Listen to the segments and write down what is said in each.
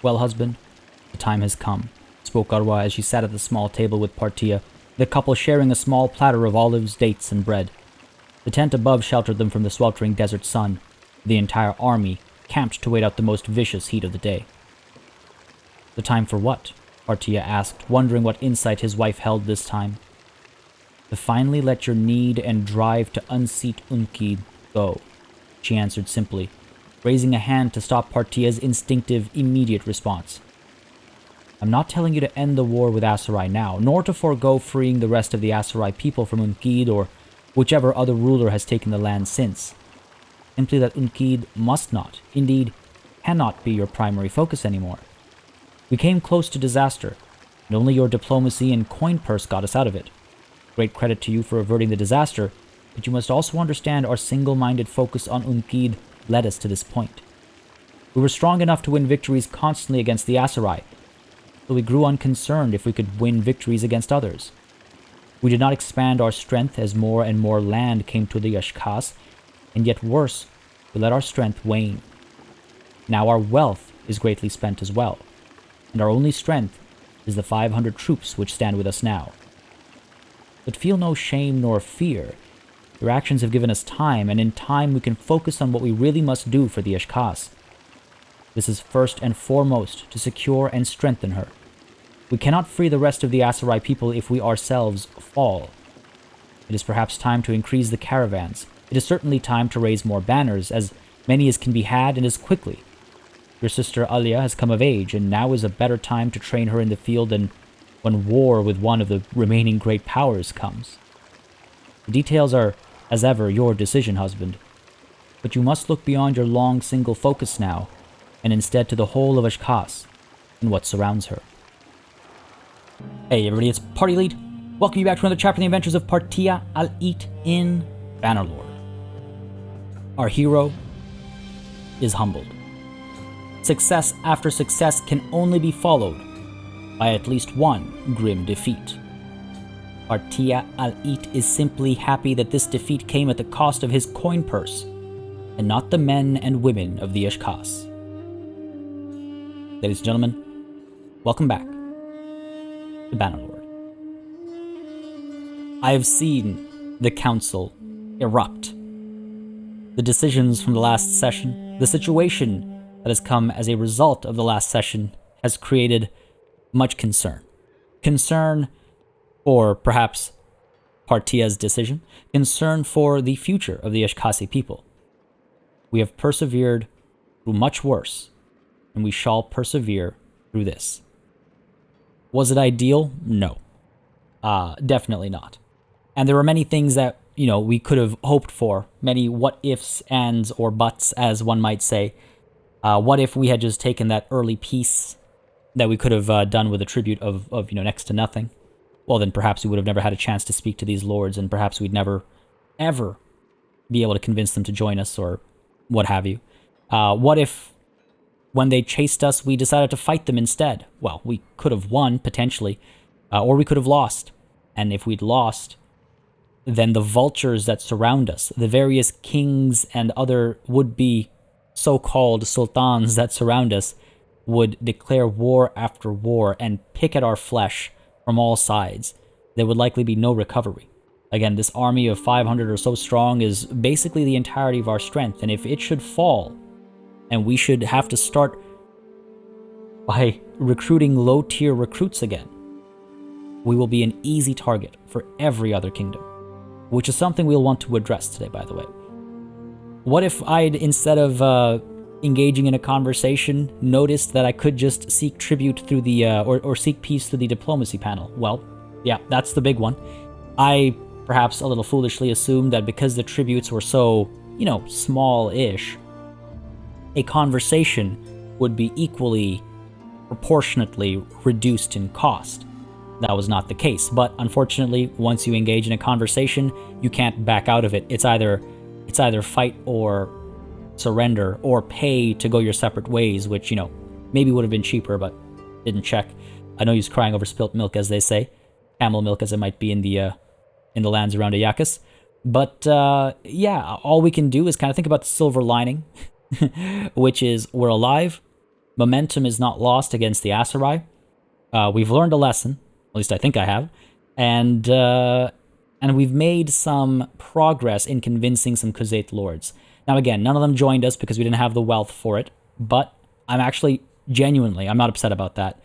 Well, husband, the time has come, spoke Arwa as she sat at the small table with Partia, the couple sharing a small platter of olives, dates, and bread. The tent above sheltered them from the sweltering desert sun. The entire army camped to wait out the most vicious heat of the day. The time for what? Partia asked, wondering what insight his wife held this time. To finally let your need and drive to unseat Unkid go, she answered simply, raising a hand to stop Partia's instinctive, immediate response. I'm not telling you to end the war with Aserai now, nor to forego freeing the rest of the Aserai people from Unkid or whichever other ruler has taken the land since. Simply that Unkid must not, indeed, cannot be your primary focus anymore. We came close to disaster, and only your diplomacy and coin purse got us out of it. Great credit to you for averting the disaster, but you must also understand our single-minded focus on Unkid led us to this point. We were strong enough to win victories constantly against the Aserai, so we grew unconcerned if we could win victories against others. We did not expand our strength as more and more land came to the Yashkas, and yet worse, we let our strength wane. Now our wealth is greatly spent as well, and our only strength is the 500 troops which stand with us now. But feel no shame nor fear. Your actions have given us time, and in time we can focus on what we really must do for the Ashkas. This is first and foremost to secure and strengthen her. We cannot free the rest of the Aserai people if we ourselves fall. It is perhaps time to increase the caravans. It is certainly time to raise more banners, as many as can be had and as quickly. Your sister Alia has come of age, and now is a better time to train her in the field than when war with one of the remaining great powers comes. The details are, as ever, your decision, husband. But you must look beyond your long single focus now, and instead to the whole of Ashkas and what surrounds her. Hey everybody, it's Party Lead. Welcome you back to another chapter in the adventures of Partia Al-Eat in Bannerlord. Our hero is humbled. Success after success can only be followed by at least one grim defeat. Partia Al-Eat is simply happy that this defeat came at the cost of his coin purse, and not the men and women of the Ashkas. Ladies and gentlemen, welcome back to Bannerlord. I have seen the council erupt. The decisions from the last session, the situation that has come as a result of the last session has created much concern. Concern for perhaps Partia's decision, concern for the future of the Ashkasi people. We have persevered through much worse, and we shall persevere through this. Was it ideal? No. Definitely not. And there were many things that, we could have hoped for, many what-ifs, ands, or buts, as one might say. What if we had just taken that early peace that we could have done with a tribute of next to nothing? Well, then perhaps we would have never had a chance to speak to these lords, and perhaps we'd never, ever be able to convince them to join us, or what have you. What if, when they chased us, we decided to fight them instead? Well, we could have won, potentially, or we could have lost. And if we'd lost, then the vultures that surround us, the various kings and other would-be so-called sultans that surround us, would declare war after war and pick at our flesh from all sides. There would likely be no recovery. Again, this army of 500 or so strong is basically the entirety of our strength, and if it should fall, and we should have to start by recruiting low-tier recruits again, we will be an easy target for every other kingdom, which is something we'll want to address today, by the way. What if I'd, instead of engaging in a conversation, noticed that I could just seek tribute through the, or seek peace through the diplomacy panel? Well, yeah, that's the big one. I, perhaps a little foolishly, assumed that because the tributes were so, small-ish, a conversation would be equally, proportionately reduced in cost. That was not the case, but unfortunately, once you engage in a conversation, you can't back out of it. It's either fight or surrender, or pay to go your separate ways, which, maybe would have been cheaper, but didn't check. I know he's crying over spilt milk, as they say. Camel milk, as it might be in the lands around Ayakas. But, yeah, all we can do is kind of think about the silver lining, which is we're alive, Momentum is not lost against the Aserai. We've learned a lesson, at least I think I have, and we've made some progress in convincing some Khuzait lords. Now again, none of them joined us because we didn't have the wealth for it, but I'm actually, genuinely, I'm not upset about that.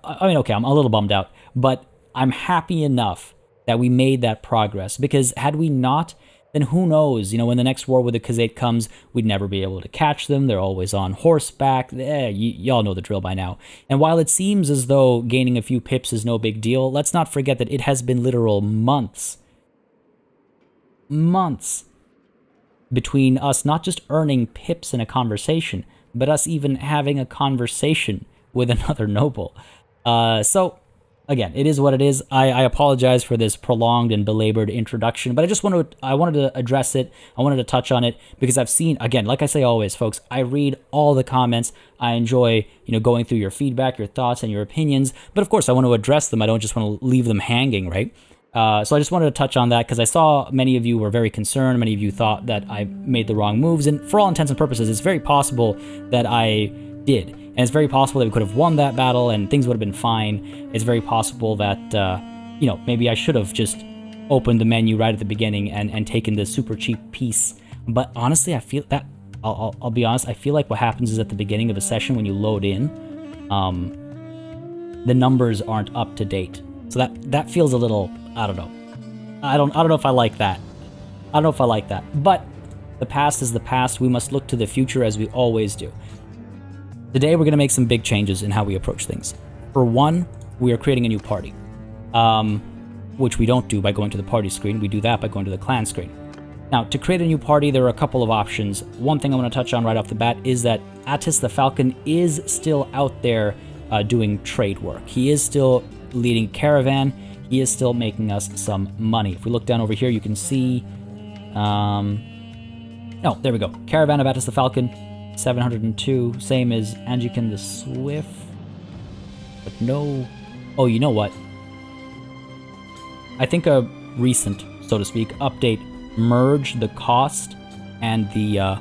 I mean, okay, I'm a little bummed out, but I'm happy enough that we made that progress, because had we not, then who knows, when the next war with the Khuzait comes, we'd never be able to catch them. They're always on horseback. Y'all know the drill by now. And while it seems as though gaining a few pips is no big deal, let's not forget that it has been literal months between us not just earning pips in a conversation, but us even having a conversation with another noble. So again, it is what it is. I apologize for this prolonged and belabored introduction, but I wanted to address it. I wanted to touch on it because I've seen, again, like I say always, folks, I read all the comments. I enjoy, going through your feedback, your thoughts, and your opinions. But of course, I want to address them. I don't just want to leave them hanging, right? So I just wanted to touch on that because I saw many of you were very concerned. Many of you thought that I made the wrong moves. And for all intents and purposes, it's very possible that I did. And it's very possible that we could have won that battle and things would have been fine. It's very possible that, maybe I should have just opened the menu right at the beginning and taken the super cheap piece. But honestly, I feel that, I'll be honest, I feel like what happens is at the beginning of a session when you load in, the numbers aren't up to date. So that feels a little, I don't know. I don't know if I like that. But the past is the past. We must look to the future as we always do. Today, we're going to make some big changes in how we approach things. For one, we are creating a new party, which we don't do by going to the party screen. We do that by going to the clan screen. Now, to create a new party, there are a couple of options. One thing I want to touch on right off the bat is that Attis the Falcon is still out there doing trade work. He is still leading caravan. He is still making us some money. If we look down over here, you can see... oh, there we go. Caravan of Attis the Falcon. 702, same as Angikin the Swift, but no... Oh, you know what? I think a recent, so to speak, update merged the cost and the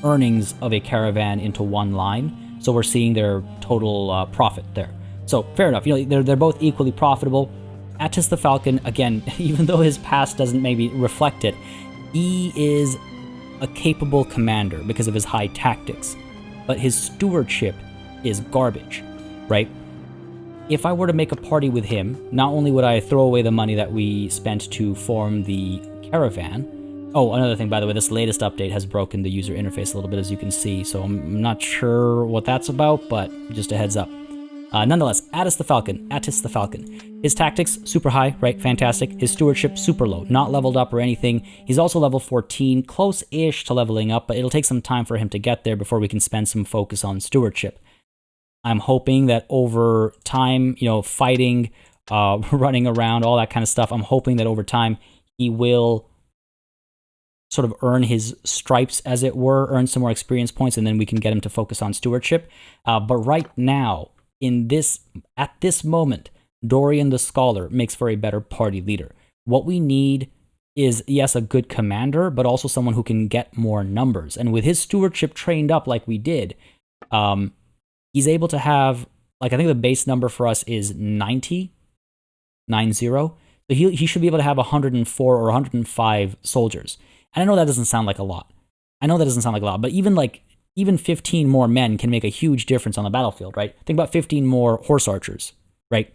earnings of a caravan into one line, so we're seeing their total profit there. So, fair enough, they're both equally profitable. Attis the Falcon, again, even though his past doesn't maybe reflect it, he is a capable commander because of his high tactics, but his stewardship is garbage, right? If I were to make a party with him, not only would I throw away the money that we spent to form the caravan. Oh, another thing, by the way, this latest update has broken the user interface a little bit, as you can see, so I'm not sure what that's about, but just a heads up. Nonetheless, Attis the Falcon. His tactics, super high, right? Fantastic. His stewardship, super low. Not leveled up or anything. He's also level 14, close-ish to leveling up, but it'll take some time for him to get there before we can spend some focus on stewardship. I'm hoping that over time, fighting, running around, all that kind of stuff, I'm hoping that over time he will sort of earn his stripes, as it were, earn some more experience points, and then we can get him to focus on stewardship. But right now, at this moment, Dorian the Scholar makes for a better party leader. What we need is, yes, a good commander, but also someone who can get more numbers. And with his stewardship trained up like we did, he's able to have, I think the base number for us is 90. So he should be able to have 104 or 105 soldiers. And I know that doesn't sound like a lot. But even 15 more men can make a huge difference on the battlefield, right? Think about 15 more horse archers, right?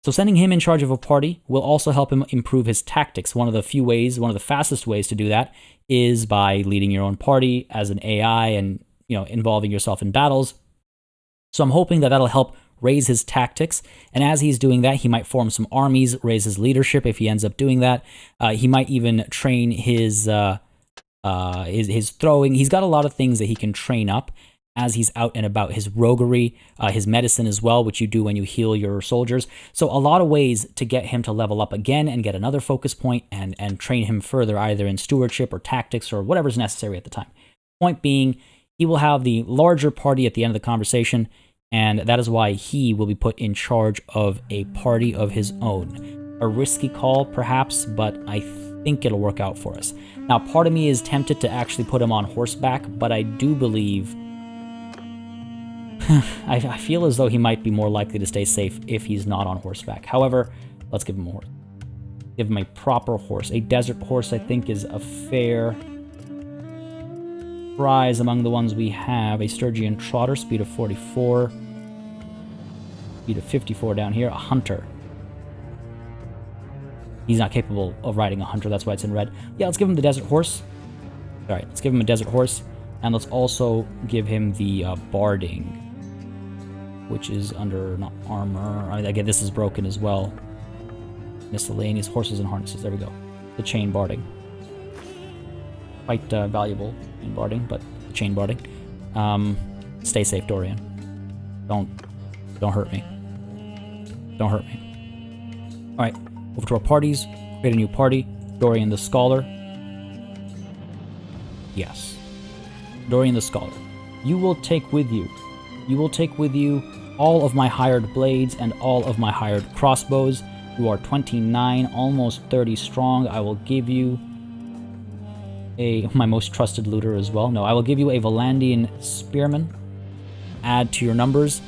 So sending him in charge of a party will also help him improve his tactics. One of the fastest ways to do that is by leading your own party as an AI and, involving yourself in battles. So I'm hoping that that'll help raise his tactics. And as he's doing that, he might form some armies, raise his leadership if he ends up doing that. He might even train his throwing. He's got a lot of things that he can train up as he's out and about. His roguery, his medicine as well, which you do when you heal your soldiers. So a lot of ways to get him to level up again and get another focus point and train him further, either in stewardship or tactics or whatever's necessary at the time. Point being, he will have the larger party at the end of the conversation, and that is why he will be put in charge of a party of his own. A risky call, perhaps, but I think it'll work out for us. Now, part of me is tempted to actually put him on horseback, but I do believe I feel as though he might be more likely to stay safe if he's not on horseback. However, let's give him a horse. Give him a proper horse. A desert horse, I think, is a fair prize among the ones we have. A Sturgian trotter, speed of 44. Speed of 54 down here. A hunter. He's not capable of riding a hunter, that's why it's in red. Yeah, let's give him the desert horse. Alright, let's give him a desert horse. And let's also give him the barding, which is under, not armor. Again, this is broken as well. Miscellaneous horses and harnesses. There we go. The chain barding. Quite valuable in barding, but the chain barding. Stay safe, Dorian. Don't hurt me. Don't hurt me. Alright, over to our parties. Create a new party. Dorian the Scholar. Yes. Dorian the Scholar. You will take with you all of my hired blades and all of my hired crossbows. You are 29, almost 30 strong. I will give you my most trusted looter as well. No, I will give you a Valandian spearman. Add to your numbers.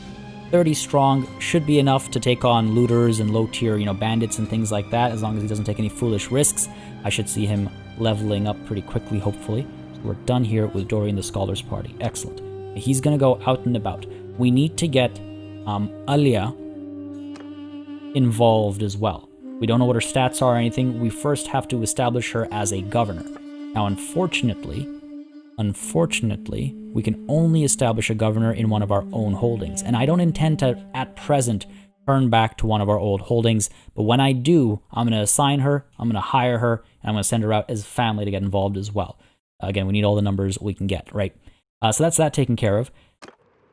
30 strong should be enough to take on looters and low-tier, bandits and things like that, as long as he doesn't take any foolish risks. I should see him leveling up pretty quickly, hopefully. So we're done here with Dorian the Scholar's party. Excellent. He's going to go out and about. We need to get Alia involved as well. We don't know what her stats are or anything. We first have to establish her as a governor. Now, unfortunately, we can only establish a governor in one of our own holdings. And I don't intend to, at present, turn back to one of our old holdings. But when I do, I'm going to assign her, I'm going to hire her, and I'm going to send her out as family to get involved as well. Again, we need all the numbers we can get, right? So that's that taken care of.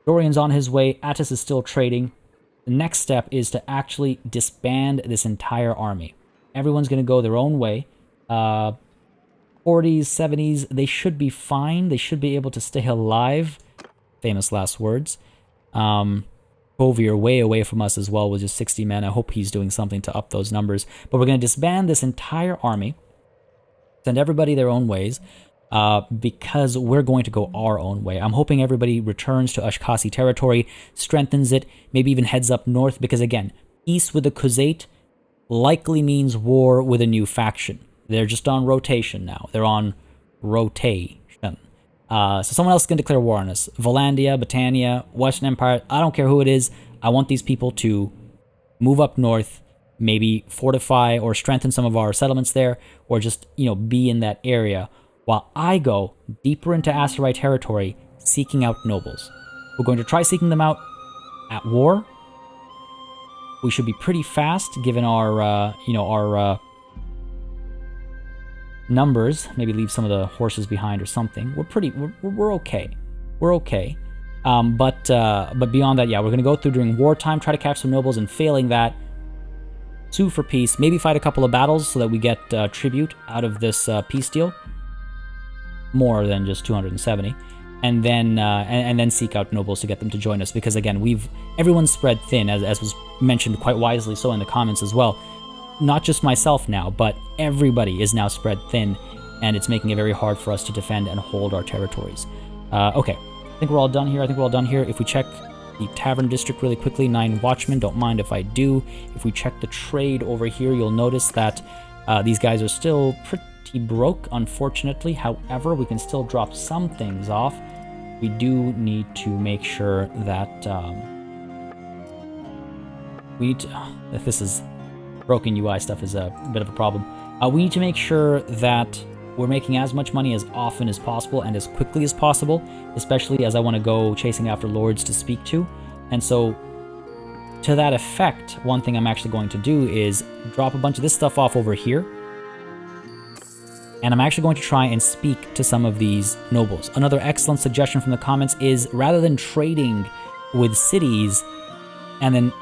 Dorian's on his way. Attis is still trading. The next step is to actually disband this entire army. Everyone's going to go their own way. 40s, 70s, they should be fine. They should be able to stay alive. Famous last words. Kovier way away from us as well with just 60 men. I hope he's doing something to up those numbers. But we're going to disband this entire army. Send everybody their own ways. Because we're going to go our own way. I'm hoping everybody returns to Ashkasi territory, strengthens it, maybe even heads up north, because again, peace with the Khuzait likely means war with a new faction. They're just on rotation now. They're on rotation. So someone else can declare war on us. Valandia, Britannia, Western Empire, I don't care who it is. I want these people to move up north, maybe fortify or strengthen some of our settlements there, or just, be in that area, while I go deeper into Aserai territory, seeking out nobles. We're going to try seeking them out at war. We should be pretty fast, given our, numbers. Maybe leave some of the horses behind or something. We're okay. We're okay. But beyond that, yeah, we're going to go through during wartime, try to catch some nobles, and failing that, sue for peace. Maybe fight a couple of battles so that we get tribute out of this peace deal. More than just 270, and then seek out nobles to get them to join us, because again, everyone's spread thin, as was mentioned quite wisely so in the comments as well. Not just myself now, but everybody is now spread thin, and it's making it very hard for us to defend and hold our territories. Okay, I think we're all done here. If we check the tavern district really quickly, 9 watchmen, don't mind if I do. If we check the trade over here, you'll notice that these guys are still pretty broke, unfortunately. However, we can still drop some things off. We do need to make sure that this is broken UI stuff is a bit of a problem. We need to make sure that we're making as much money as often as possible and as quickly as possible, especially as I want to go chasing after lords to speak to. And so, to that effect, one thing I'm actually going to do is drop a bunch of this stuff off over here. And I'm actually going to try and speak to some of these nobles. Another excellent suggestion from the comments is, rather than trading with cities and then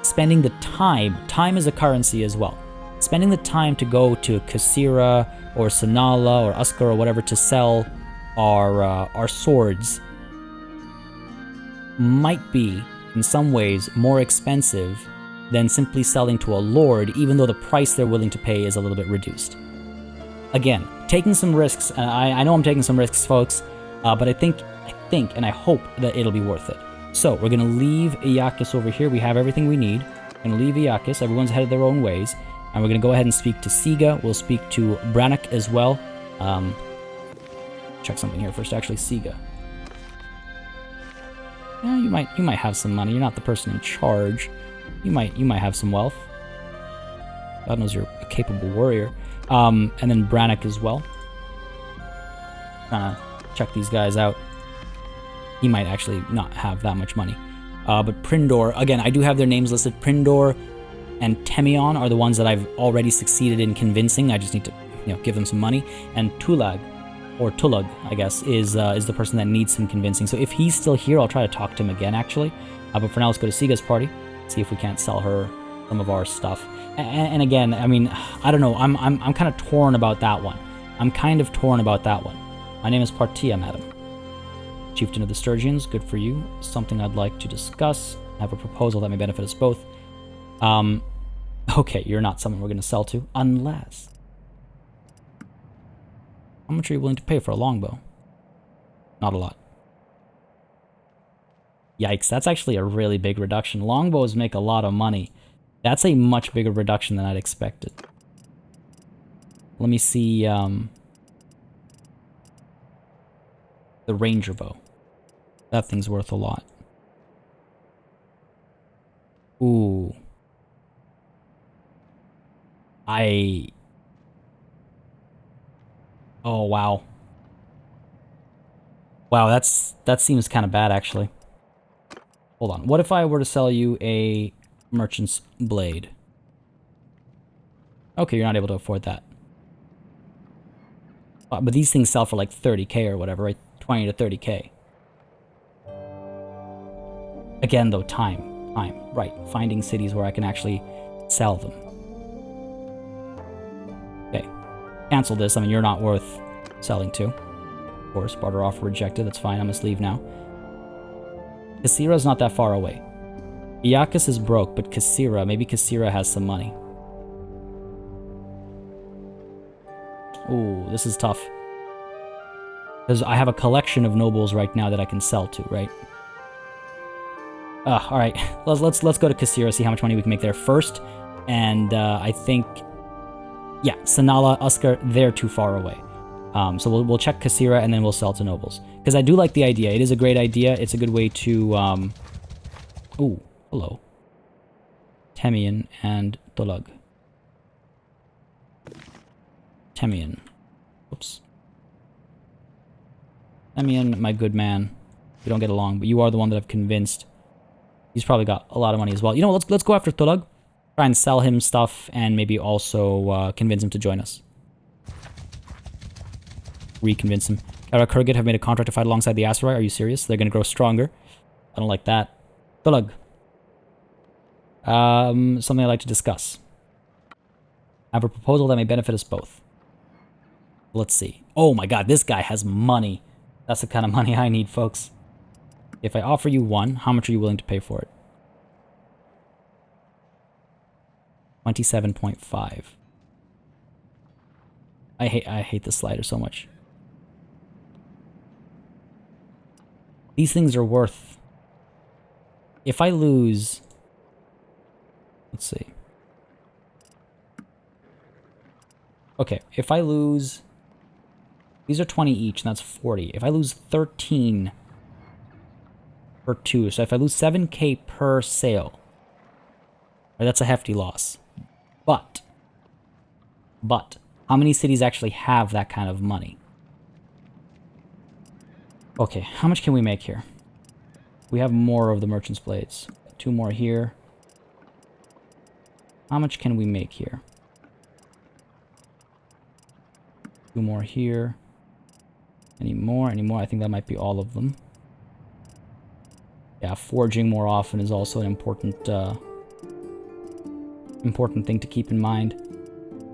spending the time is a currency as well, spending the time to go to Kasira or Sanala or Uskar or whatever to sell our swords might be, in some ways, more expensive than simply selling to a lord, even though the price they're willing to pay is a little bit reduced. Again, taking some risks. I know I'm taking some risks, folks, but I think and I hope that it'll be worth it. So, we're going to leave Iakis over here. We have everything we need. We're going to leave Iakis. Everyone's headed their own ways. And we're going to go ahead and speak to Siga. We'll speak to Brannock as well. Check something here first. Actually, Siga. Yeah, you might have some money. You're not the person in charge. You might have some wealth. God knows you're a capable warrior. And then Brannock as well. Check these guys out. He might actually not have that much money. But Prindor, again, I do have their names listed. Prindor and Temion are the ones that I've already succeeded in convincing. I just need to, give them some money. And Tulag, or Tulag, I guess, is the person that needs some convincing. So if he's still here, I'll try to talk to him again, actually. But for now, let's go to Siga's party. See if we can't sell her some of our stuff. And again, I mean, I don't know. I'm kind of torn about that one. My name is Partia, madam. Chieftain of the Sturgians, good for you. Something I'd like to discuss. I have a proposal that may benefit us both. Okay, you're not someone we're going to sell to, unless... How much are you willing to pay for a longbow? Not a lot. Yikes, that's actually a really big reduction. Longbows make a lot of money. That's a much bigger reduction than I'd expected. Let me see, the Ranger bow. That thing's worth a lot. Ooh. Oh, wow. Wow, that seems kind of bad, actually. Hold on. What if I were to sell you a merchant's blade? Okay, you're not able to afford that. But these things sell for like 30k or whatever, right? 20 to 30k. Again, though, time. Right. Finding cities where I can actually sell them. Okay. Cancel this. I mean, you're not worth selling to. Of course, barter offer rejected. That's fine. I must leave now. Kasira's not that far away. Iakis is broke, but maybe Kasira has some money. Ooh, this is tough. Because I have a collection of nobles right now that I can sell to, right? Alright. Let's go to Kasira, see how much money we can make there first. And I think... Yeah, Sanala, Uskar, they're too far away. So we'll check Kasira and then we'll sell to nobles. Because I do like the idea. It is a great idea. It's a good way to... Ooh, hello. Temian and Tulag. Temian. Oops. Temian, my good man. We don't get along, but you are the one that I've convinced. He's probably got a lot of money as well. You know what? Let's go after Tulag. Try and sell him stuff and maybe also convince him to join us. Reconvince him. Kara Kurgit have made a contract to fight alongside the Aserai. Are you serious? They're going to grow stronger. I don't like that. Tulag. Something I'd like to discuss. I have a proposal that may benefit us both. Let's see. Oh my god, this guy has money. That's the kind of money I need, folks. If I offer you one, how much are you willing to pay for it? 27.5. I hate this slider so much. These things are worth... If I lose... Let's see. Okay, if I lose... These are 20 each, and that's 40. If I lose 13 per 2, so if I lose 7k per sale, right, that's a hefty loss. But, how many cities actually have that kind of money? Okay, how much can we make here? We have more of the Merchant's Blades. 2 more here. How much can we make here? 2 more here. Any more? I think that might be all of them. Yeah, forging more often is also an important thing to keep in mind.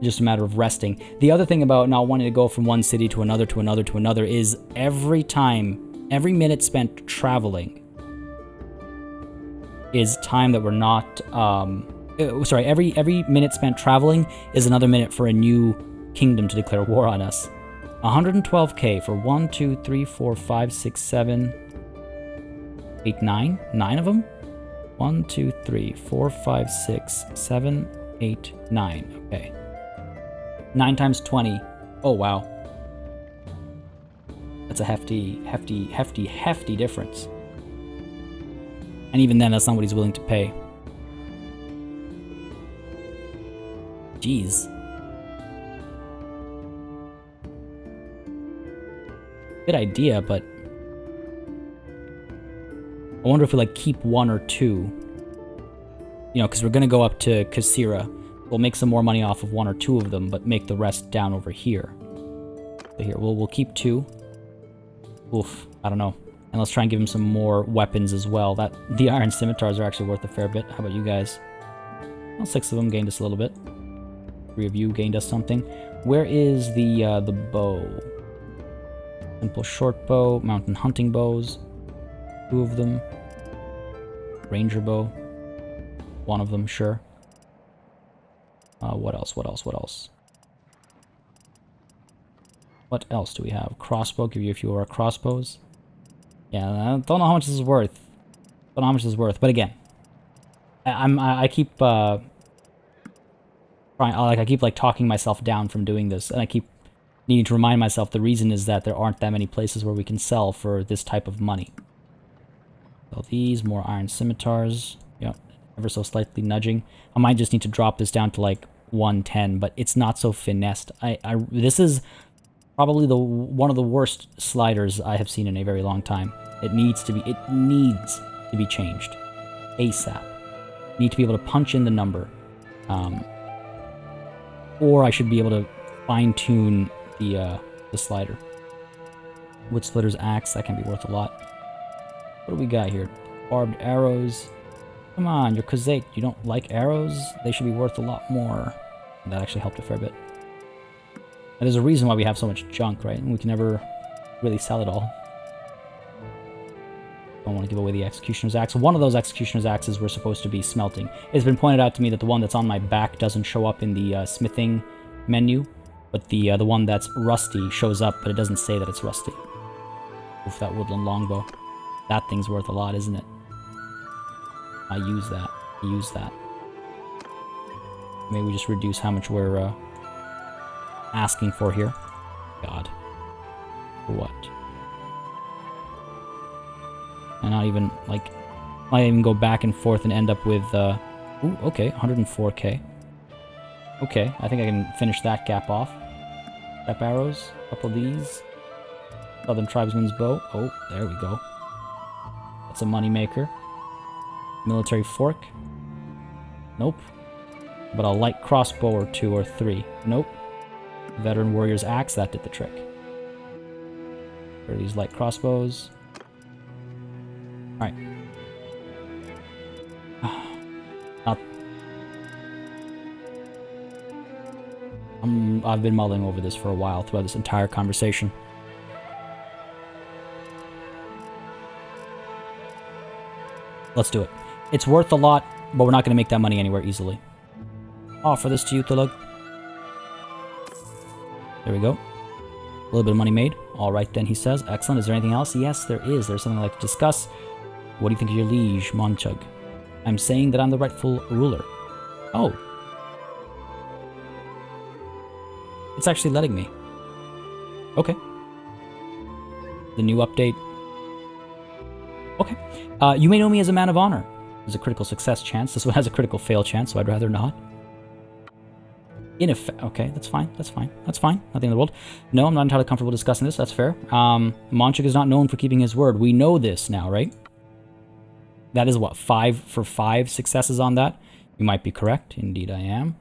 Just a matter of resting. The other thing about not wanting to go from one city to another to another to another is every minute spent traveling is time that we're not... every minute spent traveling is another minute for a new kingdom to declare war on us. 112k for 1, 2, 3, 4, 5, 6, 7... 8, 9? 9 of them? 1, 2, 3, 4, 5, 6, 7, 8, 9. Okay. 9 times 20. Oh, wow. That's a hefty difference. And even then, that's not what he's willing to pay. Jeez. Good idea, but I wonder if we like keep 1 or 2. You know, because we're gonna go up to Kasira. We'll make some more money off of 1 or 2 of them, but make the rest down over here. So here, we'll keep 2. Oof, I don't know. And let's try and give him some more weapons as well. The iron scimitars are actually worth a fair bit. How about you guys? Well, 6 of them gained us a little bit. 3 of you gained us something. Where is the bow? Simple short bow, mountain hunting bows. 2 of them. Ranger bow. 1 of them, sure. What else? What else do we have? Crossbow, give you a few of our crossbows. Yeah, I don't know how much this is worth. But again, I keep trying. I keep like talking myself down from doing this, and I keep needing to remind myself the reason is that there aren't that many places where we can sell for this type of money. So these more iron scimitars. Yep, ever so slightly nudging. I might just need to drop this down to like 110, but it's not so finessed. This is probably one of the worst sliders I have seen in a very long time. It needs to be changed ASAP. You need to be able to punch in the number, or I should be able to fine-tune the slider. Wood splitter's axe, that can be worth a lot. What do we got here? Barbed arrows. Come on, you're Khazate. You don't like arrows? They should be worth a lot more. And that actually helped a fair bit. And there's a reason why we have so much junk, right? And we can never really sell it all. Don't want to give away the Executioner's Axe. One of those Executioner's Axes were supposed to be smelting. It's been pointed out to me that the one that's on my back doesn't show up in the smithing menu, but the one that's rusty shows up, but it doesn't say that it's rusty. Oof, that woodland longbow. That thing's worth a lot, isn't it? I use that. Maybe we just reduce how much we're asking for here. God. For what? And not even, like, might even go back and forth and end up with, ooh, okay, 104k. Okay, I think I can finish that gap off. Barbed arrows, a couple of these. Southern Tribesman's bow. Oh, there we go. That's a moneymaker. Military fork. Nope. But a light crossbow or 2 or 3. Nope. Veteran warrior's axe, that did the trick. Where are these light crossbows? Alright. I've been mulling over this for a while throughout this entire conversation. Let's do it. It's worth a lot, but we're not going to make that money anywhere easily. Offer this to you, Tulug. There we go. A little bit of money made. Alright then, he says. Excellent. Is there anything else? Yes, there is. There's something I'd like to discuss. What do you think of your liege, Monchug? I'm saying that I'm the rightful ruler. Oh. It's actually letting me. Okay. The new update. Okay. You may know me as a man of honor. There's a critical success chance. This one has a critical fail chance, so I'd rather not. In effect, okay, that's fine. Nothing in the world. No, I'm not entirely comfortable discussing this. That's fair. Monchuk is not known for keeping his word. We know this now, right? That is what, 5 for 5 successes on that? You might be correct. Indeed, I am.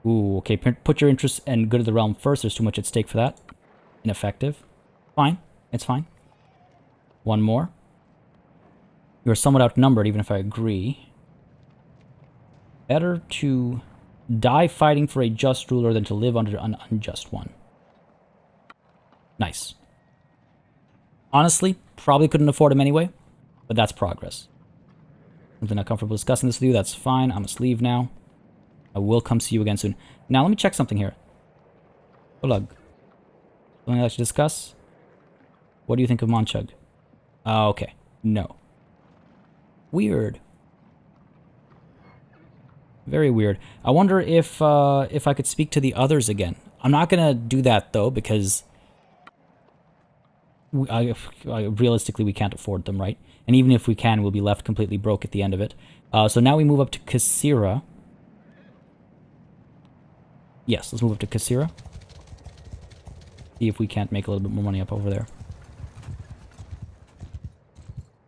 Ooh, okay. Put your interests and good of the realm first. There's too much at stake for that. Ineffective. Fine. It's fine. One more. You're somewhat outnumbered, even if I agree. Better to die fighting for a just ruler than to live under an unjust one. Nice. Honestly, probably couldn't afford him anyway, but that's progress. Something not comfortable discussing this with you, that's fine. I must leave now. I will come see you again soon. Now, let me check something here. Ulug. Something I'd like to discuss? What do you think of Monchug? Okay. No. Weird. Very weird. I wonder if I could speak to the others again. I'm not gonna do that though, because realistically we can't afford them, right? And even if we can, we'll be left completely broke at the end of it. So now we move up to Kasira. Yes, let's move up to Kasira. See if we can't make a little bit more money up over there.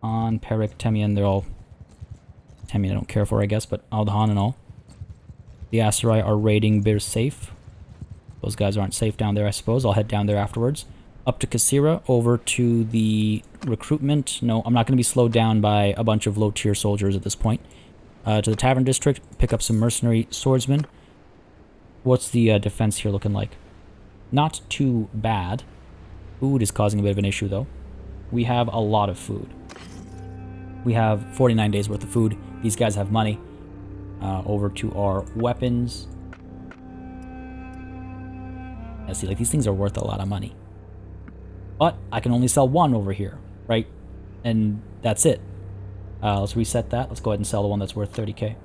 On Perik, Temian, they're all... Temian I don't care for, I guess, but Aldahan and all. The Aserai are raiding Bir safe. Those guys aren't safe down there, I suppose. I'll head down there afterwards. Up to Kasira, over to the recruitment. No, I'm not going to be slowed down by a bunch of low-tier soldiers at this point. To the Tavern District, pick up some mercenary swordsmen. What's the defense here looking like? Not too bad. Food is causing a bit of an issue, though. We have a lot of food. We have 49 days worth of food. These guys have money. Over to our weapons. Yeah, see, like, these things are worth a lot of money. But I can only sell one over here, right? And that's it. Let's reset that. Let's go ahead and sell the one that's worth 30k.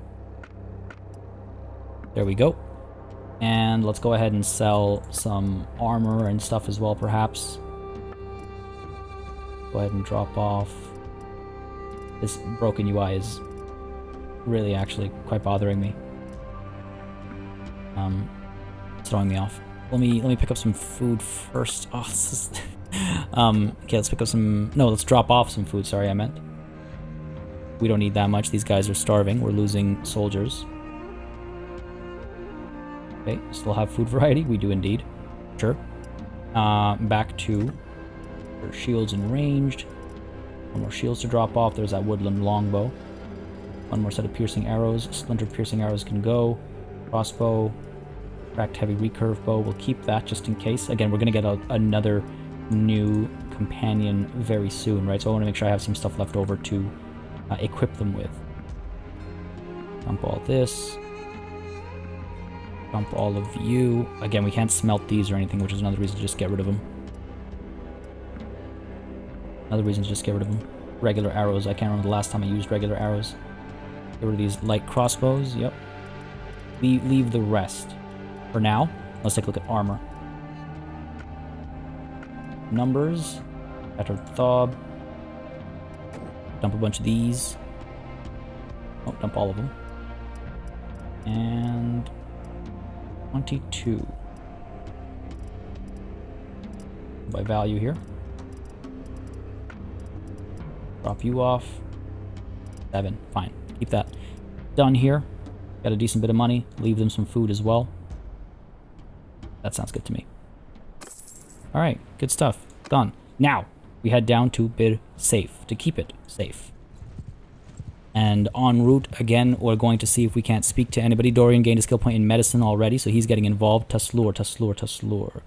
There we go. And let's go ahead and sell some armor and stuff as well, perhaps. Go ahead and drop off. This broken UI is really actually quite bothering me. It's throwing me off. Let me pick up some food first. Oh, this is okay, let's pick up some... No, let's drop off some food, sorry, I meant. We don't need that much. These guys are starving. We're losing soldiers. Okay, still have food variety. We do indeed. Sure. Back to shields and ranged. One more shields to drop off. There's that woodland longbow. One more set of piercing arrows. Splintered piercing arrows can go. Crossbow. Cracked heavy recurve bow. We'll keep that just in case. Again, we're going to get another new companion very soon, right? So I want to make sure I have some stuff left over to equip them with. Dump all this. Dump all of you. Again, we can't smelt these or anything, which is another reason to just get rid of them. Another reason to just get rid of them. Regular arrows. I can't remember the last time I used regular arrows. Get rid of these light crossbows. Yep. Leave the rest. For now, let's take a look at armor. Numbers. Better Thob. Dump a bunch of these. Oh, dump all of them. And 22. By value here. Drop you off. 7. Fine. Keep that. Done here. Got a decent bit of money. Leave them some food as well. That sounds good to me. Alright, good stuff. Done. Now, we head down to Bir safe, to keep it safe. And en route, again, we're going to see if we can't speak to anybody. Dorian gained a skill point in medicine already, so he's getting involved. Taslur, Taslur, Taslur.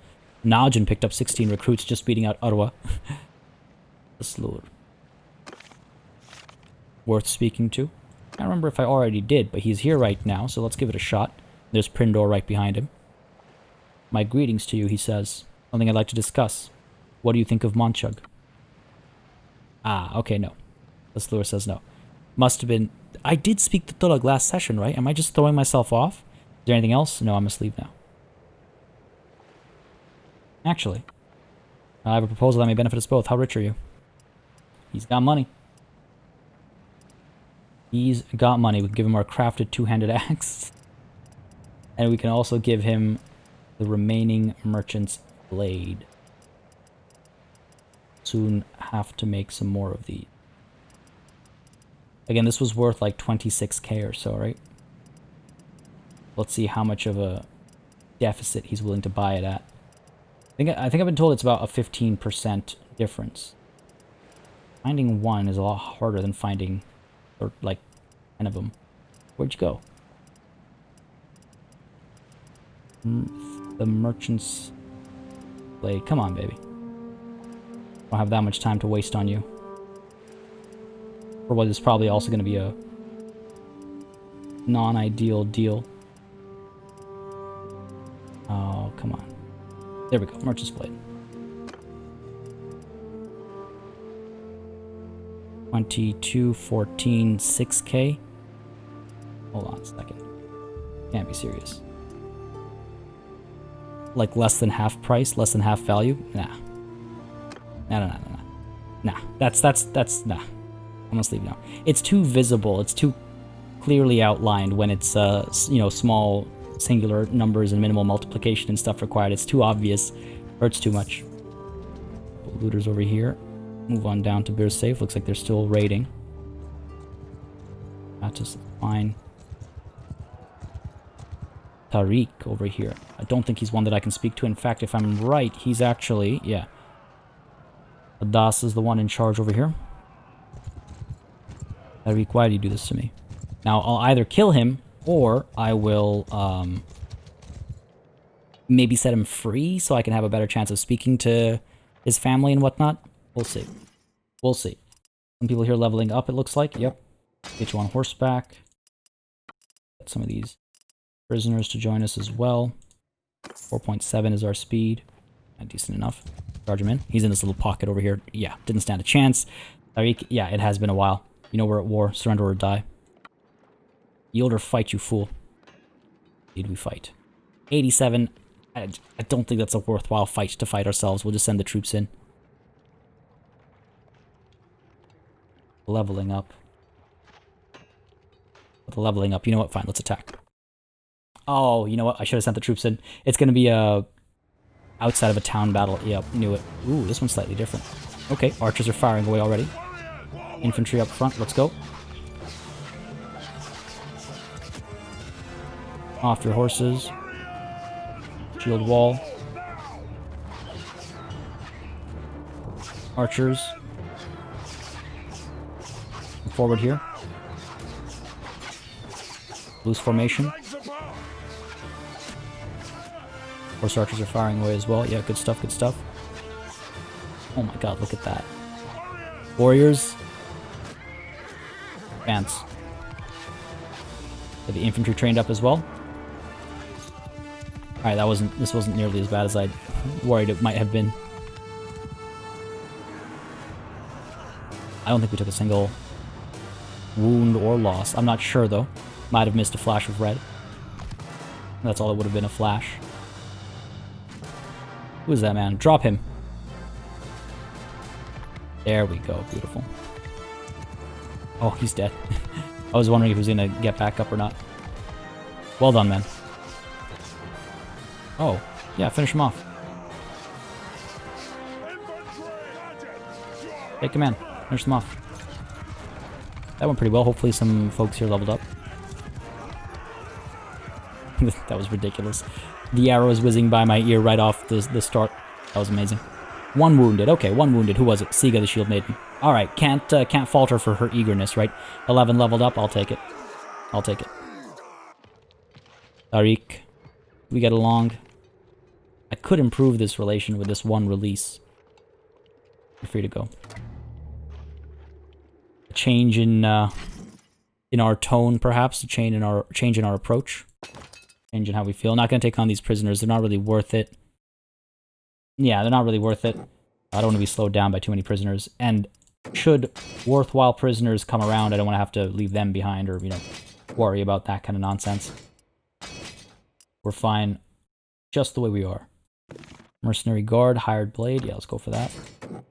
Najin picked up 16 recruits, just beating out Arwa. Taslur. Worth speaking to. I can't remember if I already did, but he's here right now, so let's give it a shot. There's Prindor right behind him. My greetings to you, he says. Something I'd like to discuss. What do you think of Monchug? Ah, okay, no. Taslur says no. Must have been... I did speak to Tulag last session, right? Am I just throwing myself off? Is there anything else? No, I must leave now. Actually, I have a proposal that may benefit us both. How rich are you? He's got money. He's got money. We can give him our crafted two-handed axe. And we can also give him the remaining merchant's blade. Soon have to make some more of these. Again, this was worth like 26k or so, right? Let's see how much of a deficit he's willing to buy it at. I think I've been told it's about a 15% difference. Finding one is a lot harder than finding, or like, 10 of them. Where'd you go? The merchant's blade. Come on, baby. I don't have that much time to waste on you. For what is probably also going to be a non-ideal deal. Oh, come on. There we go. Merchant's blade. 22, 14, 6K. Hold on a second. Can't be serious. Like less than half price, less than half value? Nah. Nah. Nah, that's, nah. I'm gonna leave it now. It's too visible, it's too clearly outlined when it's, you know, small singular numbers and minimal multiplication and stuff required. It's too obvious, hurts too much. Looters over here. Move on down to Beer Safe. Looks like they're still raiding. That's just fine. Tariq over here. I don't think he's one that I can speak to. In fact, if I'm right, he's actually, yeah. Adas is the one in charge over here. Tariq, why do you do this to me? Now, I'll either kill him, or I will, maybe set him free so I can have a better chance of speaking to his family and whatnot. We'll see. We'll see. Some people here leveling up, it looks like. Yep. Get you on horseback. Get some of these prisoners to join us as well. 4.7 is our speed. Decent enough. Charge him in. He's in this little pocket over here. Yeah, didn't stand a chance. Tariq, yeah, it has been a while. You know we're at war. Surrender or die. Yield or fight, you fool. Indeed we fight. 87. I don't think that's a worthwhile fight to fight ourselves. We'll just send the troops in. Leveling up. With the leveling up, you know what? Fine, let's attack. Oh, you know what? I should have sent the troops in. It's going to be a outside of a town battle. Yep, knew it. Ooh, this one's slightly different. Okay, archers are firing away already. Infantry up front, let's go. Off your horses. Shield wall. Archers. Forward here. Loose formation. Horse archers are firing away as well. Yeah, good stuff, good stuff. Oh my god, look at that. Warriors. Advance. Get the infantry trained up as well. Alright, this wasn't nearly as bad as I worried it might have been. I don't think we took a single wound or loss. I'm not sure though. Might have missed a flash of red. That's all it would have been, a flash. Who is that man? Drop him. There we go. Beautiful. Oh, he's dead. I was wondering if he was going to get back up or not. Well done, man. Oh, yeah, finish him off. Take him in. Finish him off. That went pretty well. Hopefully some folks here leveled up. That was ridiculous. The arrow is whizzing by my ear right off the start. That was amazing. One wounded. Okay, one wounded. Who was it? Siga, the Shield Maiden. All right, can't falter for her eagerness, right? 11 leveled up. I'll take it. I'll take it. Tariq, we get along. I could improve this relation with this one release. You're free to go. A change in our tone, perhaps. A change in our approach. Change in how we feel. Not going to take on these prisoners. They're not really worth it. Yeah, they're not really worth it. I don't want to be slowed down by too many prisoners. And should worthwhile prisoners come around, I don't want to have to leave them behind or, you know, worry about that kind of nonsense. We're fine just the way we are. Mercenary Guard, Hired Blade. Yeah, let's go for that.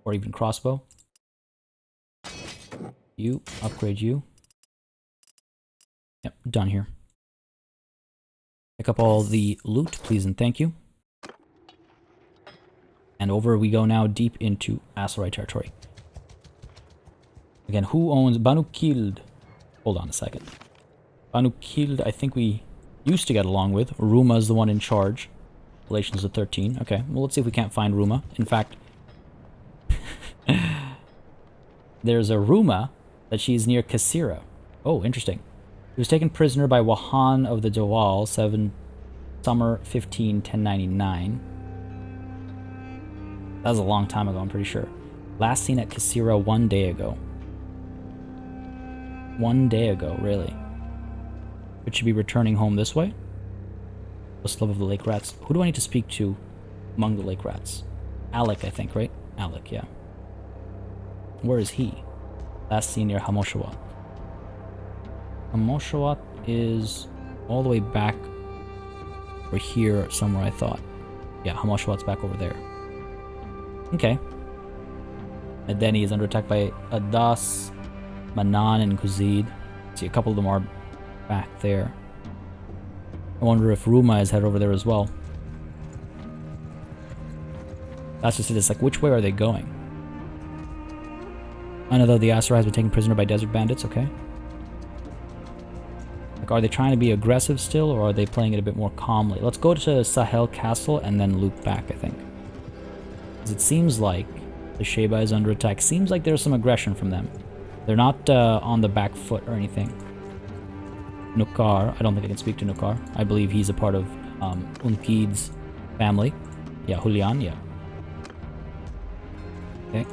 Or even Crossbow. You. Upgrade you. Yep, done here. Pick up all the loot, please and thank you. And over we go now, deep into Aserai territory. Again, who owns Banu Kild? Hold on a second. Banu Kild, I think we used to get along with. Ruma is the one in charge. Relations of 13. Okay, well, let's see if we can't find Ruma. In fact, there's a Ruma that she's near Kasira. Oh, interesting. He was taken prisoner by Wahan of the Jawal, summer 15, 1099. That was a long time ago, I'm pretty sure. Last seen at Kasira 1 day ago. 1 day ago, really. It should be returning home this way. What's the love of the lake rats? Who do I need to speak to among the lake rats? Alec, I think, right? Alec, yeah. Where is he? Last seen near Hamoshawat. Hamoshawat is all the way back over here somewhere, I thought. Yeah, Hamoshawat's back over there. Okay. Adeni is under attack by Adas, Manan, and Kuzid. See, a couple of them are back there. I wonder if Ruma is headed over there as well. That's just it. It's like, which way are they going? I know though the Aserai has been taken prisoner by desert bandits, okay. Like, are they trying to be aggressive still, or are they playing it a bit more calmly? Let's go to Sahel Castle and then loop back, I think. Because it seems like the Sheba is under attack. Seems like there's some aggression from them. They're not on the back foot or anything. Nukar, I don't think I can speak to Nukar. I believe he's a part of Unkid's family. Yeah, Julian, yeah. Okay.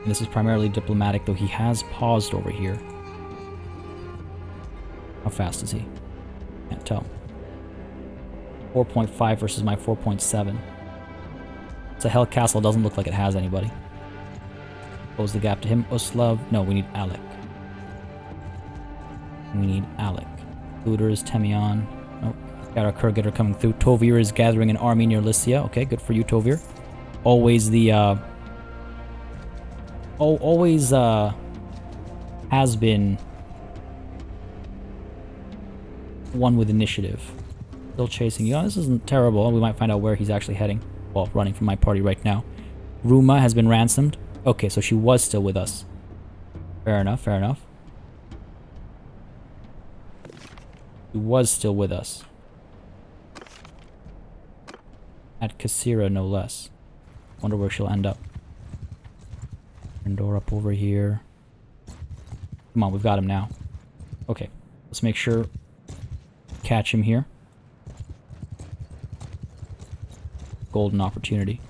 And this is primarily diplomatic, though he has paused over here. How fast is he? Can't tell. 4.5 versus my 4.7. Sahel Castle doesn't look like it has anybody. Close the gap to him. Uslav. No, we need Alec. We need Alec. Looters, Temion. Oh, got our Kurgator coming through. Tovir is gathering an army near Lycia. Okay, good for you, Tovir. Always the, always, has been one with initiative. Still chasing you. Oh, this isn't terrible. We might find out where he's actually heading. Well, running from my party right now. Ruma has been ransomed. Okay, so she was still with us. Fair enough, fair enough. She was still with us. At Kasira, no less. Wonder where she'll end up. Door up over here. Come on, we've got him now. Okay, let's make sure. Catch him here. Golden opportunity.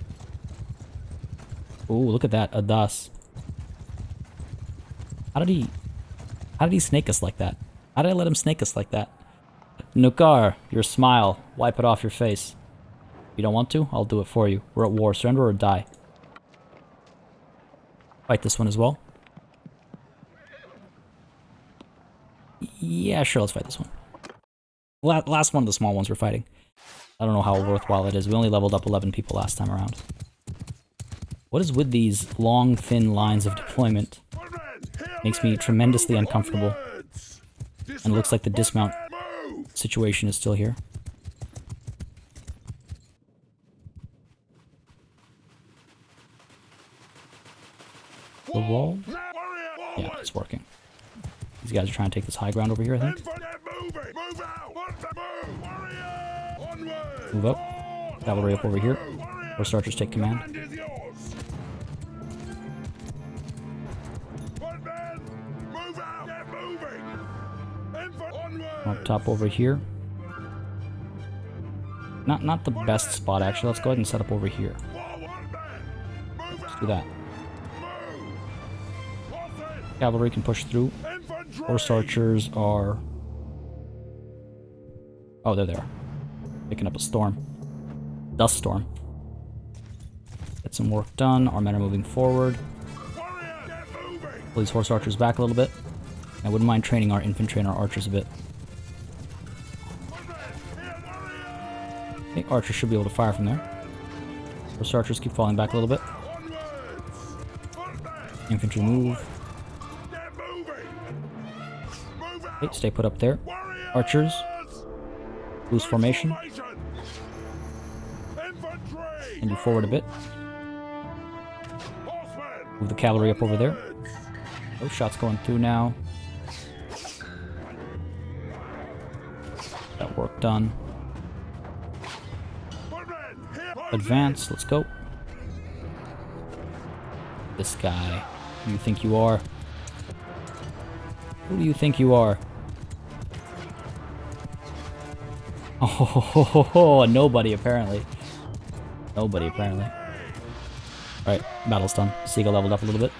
Ooh, look at that, Adas. How did he snake us like that? How did I let him snake us like that? Nukar, your smile. Wipe it off your face. If you don't want to, I'll do it for you. We're at war. Surrender or die. Fight this one as well. Yeah, sure, let's fight this one. Last one of the small ones we're fighting. I don't know how worthwhile it is. We only leveled up 11 people last time around. What is with these long, thin lines of deployment? Makes me tremendously uncomfortable. And it looks like the dismount situation is still here. The wall? Yeah, it's working. These guys are trying to take this high ground over here, I think. Move up. Cavalry up over here. Horse archers take command. Up top over here. Not the best spot, actually. Let's go ahead and set up over here. Let's do that. Cavalry can push through. Horse archers are... Oh, they're there. Picking up a storm. Dust storm. Get some work done. Our men are moving forward. Pull these horse archers back a little bit. I wouldn't mind training our infantry and our archers a bit. I think archers should be able to fire from there. Horse archers keep falling back a little bit. Infantry move. Okay, stay put up there. Archers. Loose formation. And you forward a bit. Move the cavalry up over there. Those shots going through now. That work done. Advance, let's go. This guy. Who do you think you are? Who do you think you are? Oh, nobody apparently. Nobody apparently. Alright, battle's done. Seagull leveled up a little bit.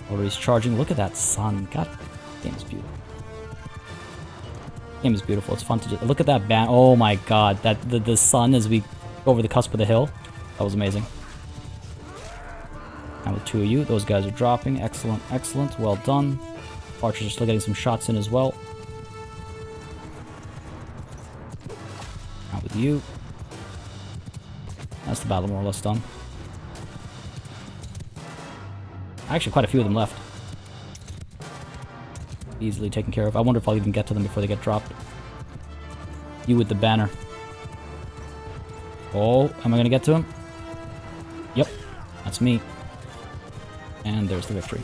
Already charging. Look at that sun. God, game is beautiful. Game is beautiful. It's fun to just look at that band. Oh my god, that the sun as we go over the cusp of the hill. That was amazing. with 2 of you. Those guys are dropping. Excellent, excellent. Well done. Archers are still getting some shots in as well. Out with you. That's the battle more or less done. Actually, quite a few of them left. Easily taken care of. I wonder if I'll even get to them before they get dropped. You with the banner. Oh, am I going to get to him? Yep, that's me. And there's the victory.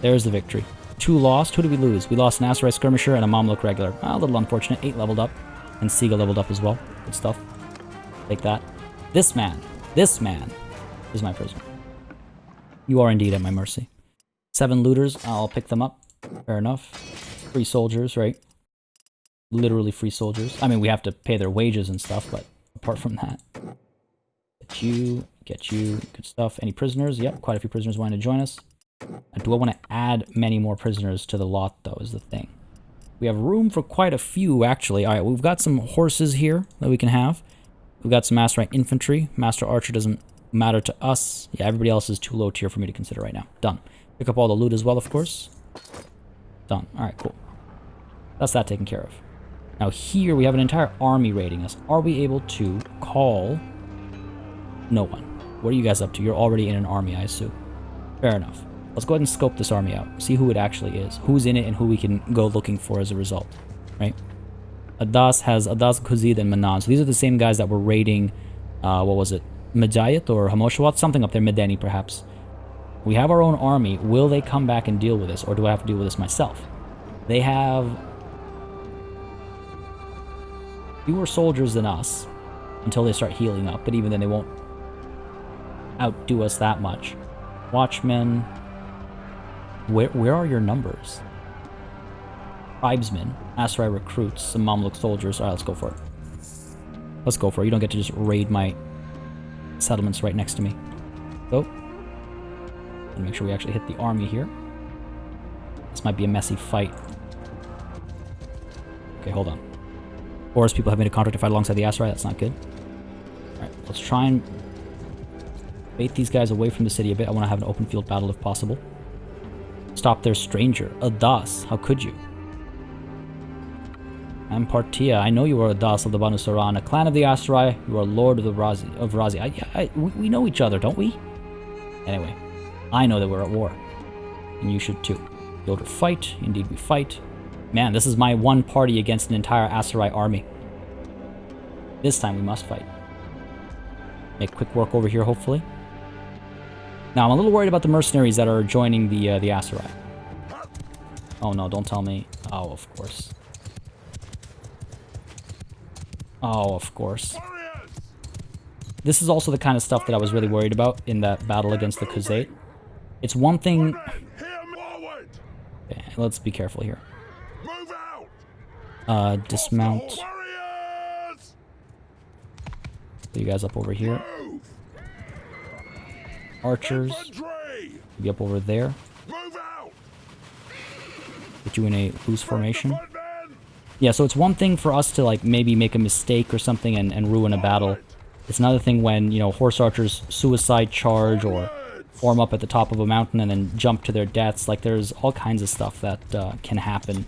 There's the victory. 2 lost. Who did we lose? We lost an Aserai skirmisher and a Mamluk regular. A little unfortunate. 8 leveled up. And Siga leveled up as well. Good stuff. Take that. This man is my prisoner. You are indeed at my mercy. 7 looters. I'll pick them up. Fair enough. Free soldiers, right? Literally free soldiers. I mean, we have to pay their wages and stuff, but apart from that. Get you. Good stuff. Any prisoners? Yep, quite a few prisoners wanting to join us. Do I want to add many more prisoners to the lot, though, is the thing. We have room for quite a few, actually. Alright, we've got some horses here that we can have. We've got some Aserai infantry. Master Archer doesn't matter to us. Yeah, everybody else is too low tier for me to consider right now. Done. Pick up all the loot as well, of course. Done. Alright, cool. That's that taken care of. Now here we have an entire army raiding us. Are we able to call... No one. What are you guys up to? You're already in an army, I assume. Fair enough. Let's go ahead and scope this army out. See who it actually is. Who's in it and who we can go looking for as a result. Right? Adas has Adas, Khuzid, and Manan. So these are the same guys that were raiding... what was it? Medayat or Hamoshawat? Something up there. Medeni, perhaps. We have our own army. Will they come back and deal with this? Or do I have to deal with this myself? They have... fewer soldiers than us. Until they start healing up. But even then they won't outdo us that much. Watchmen... Where are your numbers? Tribesmen, Aserai recruits, some Mamluk soldiers. Alright, let's go for it. Let's go for it. You don't get to just raid my settlements right next to me. Go. And make sure we actually hit the army here. This might be a messy fight. Okay, hold on. Or as people have made a contract to fight alongside the Aserai, that's not good. Alright, let's try and bait these guys away from the city a bit. I want to have an open field battle if possible. Stop their stranger. Adas, how could you? I'm Partia. I know you are Adas of the Banu Saran, a clan of the Aserai. You are Lord of the Razi. We know each other, don't we? Anyway, I know that we're at war. And you should too. Go to fight. Indeed we fight. Man, this is my one party against an entire Aserai army. This time we must fight. Make quick work over here, hopefully. Now, I'm a little worried about the mercenaries that are joining the Aserai. Oh no, don't tell me. Oh, of course. Oh, of course. This is also the kind of stuff that I was really worried about in that battle against the Khuzait. It's one thing... Okay, let's be careful here. Dismount. Put you guys up over here. Archers. Be up over there. Put you in a loose formation. Yeah, so it's one thing for us to, like, maybe make a mistake or something and ruin a battle. It's another thing when, you know, horse archers suicide charge or form up at the top of a mountain and then jump to their deaths. Like, there's all kinds of stuff that can happen.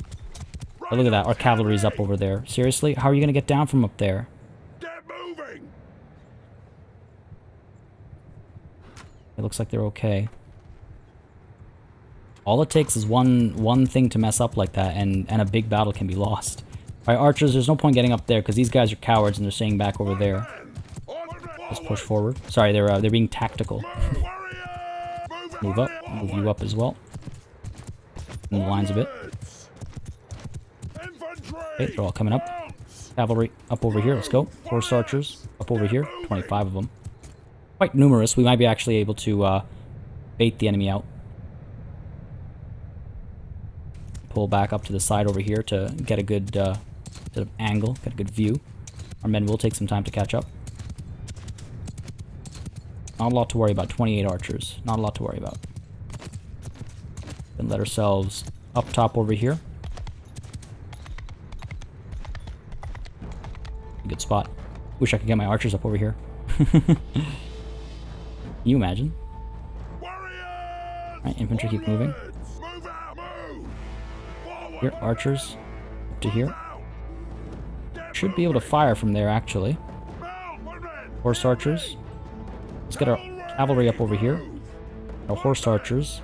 Oh, look at that. Our cavalry's up over there. Seriously? How are you going to get down from up there? It looks like they're okay. All it takes is one thing to mess up like that, and a big battle can be lost. Alright, archers, there's no point getting up there, because these guys are cowards and they're staying back over there. Let's push forward. Sorry, they're being tactical. Move up. Move you up as well. Move the lines a bit. Okay, they're all coming up. Cavalry up over here. Let's go. Horse archers up over here. 25 of them. Quite numerous. We might be actually able to bait the enemy out. Pull back up to the side over here to get a good sort of angle, get a good view. Our men will take some time to catch up. Not a lot to worry about. 28 archers. Not a lot to worry about. Then let ourselves up top over here. Good spot. Wish I could get my archers up over here. Can you imagine? Alright, infantry keep moving. Here, archers. Up to here. Should be able to fire from there, actually. Horse archers. Let's get our cavalry up over here. Our horse archers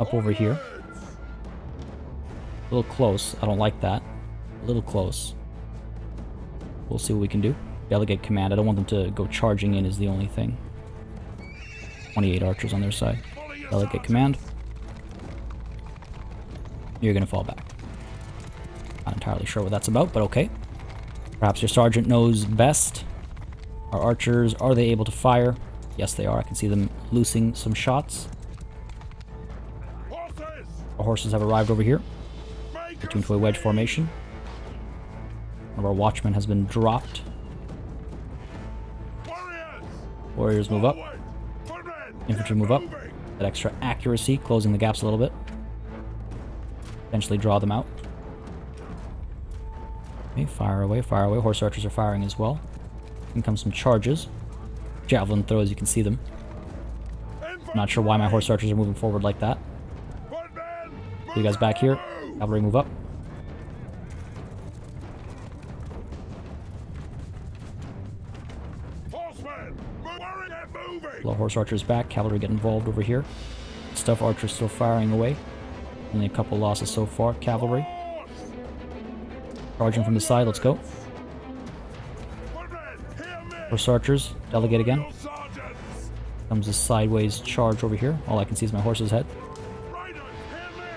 up over here. A little close. I don't like that. A little close. We'll see what we can do. Delegate command. I don't want them to go charging in is the only thing. 28 archers on their side. Delegate command. You're gonna fall back. Not entirely sure what that's about, but okay. Perhaps your sergeant knows best. Our archers, are they able to fire? Yes, they are. I can see them loosing some shots. Our horses have arrived over here. Get into a wedge formation. One of our watchmen has been dropped. Warriors move up. Infantry move up. That extra accuracy, closing the gaps a little bit. Eventually draw them out. Okay, fire away, fire away. Horse archers are firing as well. In comes some charges. Javelin throws, you can see them. I'm not sure why my horse archers are moving forward like that. You guys back here. Cavalry move up. Low horse archers back. Cavalry get involved over here. Stuff archers still firing away. Only a couple losses so far. Cavalry. Charging from the side. Let's go. Horse archers. Delegate again. Comes a sideways charge over here. All I can see is my horse's head.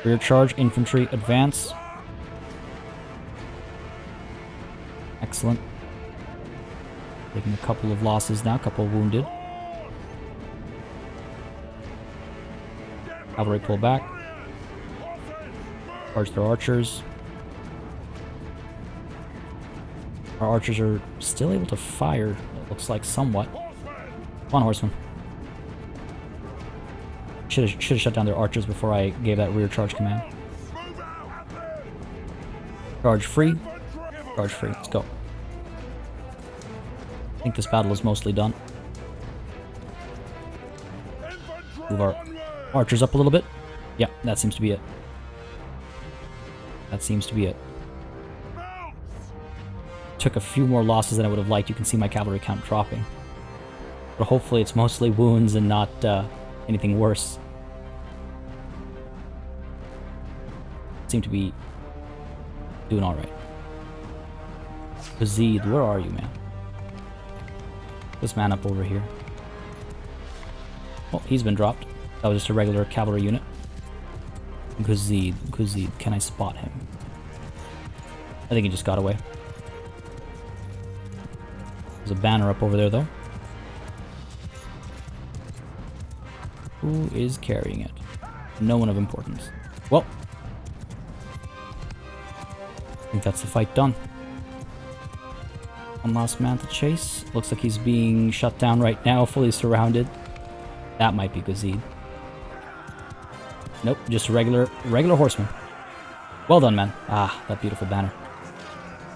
Rear charge. Infantry. Advance. Excellent. Taking a couple of losses now. A couple of wounded. Cavalry pull back. Charge their archers. Our archers are still able to fire, it looks like, somewhat. Come on, horsemen. Should have shut down their archers before I gave that rear charge command. Charge free. Charge free. Let's go. I think this battle is mostly done. Move our archers up a little bit. Yeah, that seems to be it. That seems to be it. Took a few more losses than I would have liked. You can see my cavalry count dropping. But hopefully it's mostly wounds and not anything worse. Seem to be doing alright. Bazid, where are you, man? This man up over here. Oh, he's been dropped. That was just a regular cavalry unit. Guzid, can I spot him? I think he just got away. There's a banner up over there, though. Who is carrying it? No one of importance. Well, I think that's the fight done. One last man to chase. Looks like he's being shut down right now, fully surrounded. That might be Guzid. Nope, just a regular horseman. Well done, man. Ah, that beautiful banner.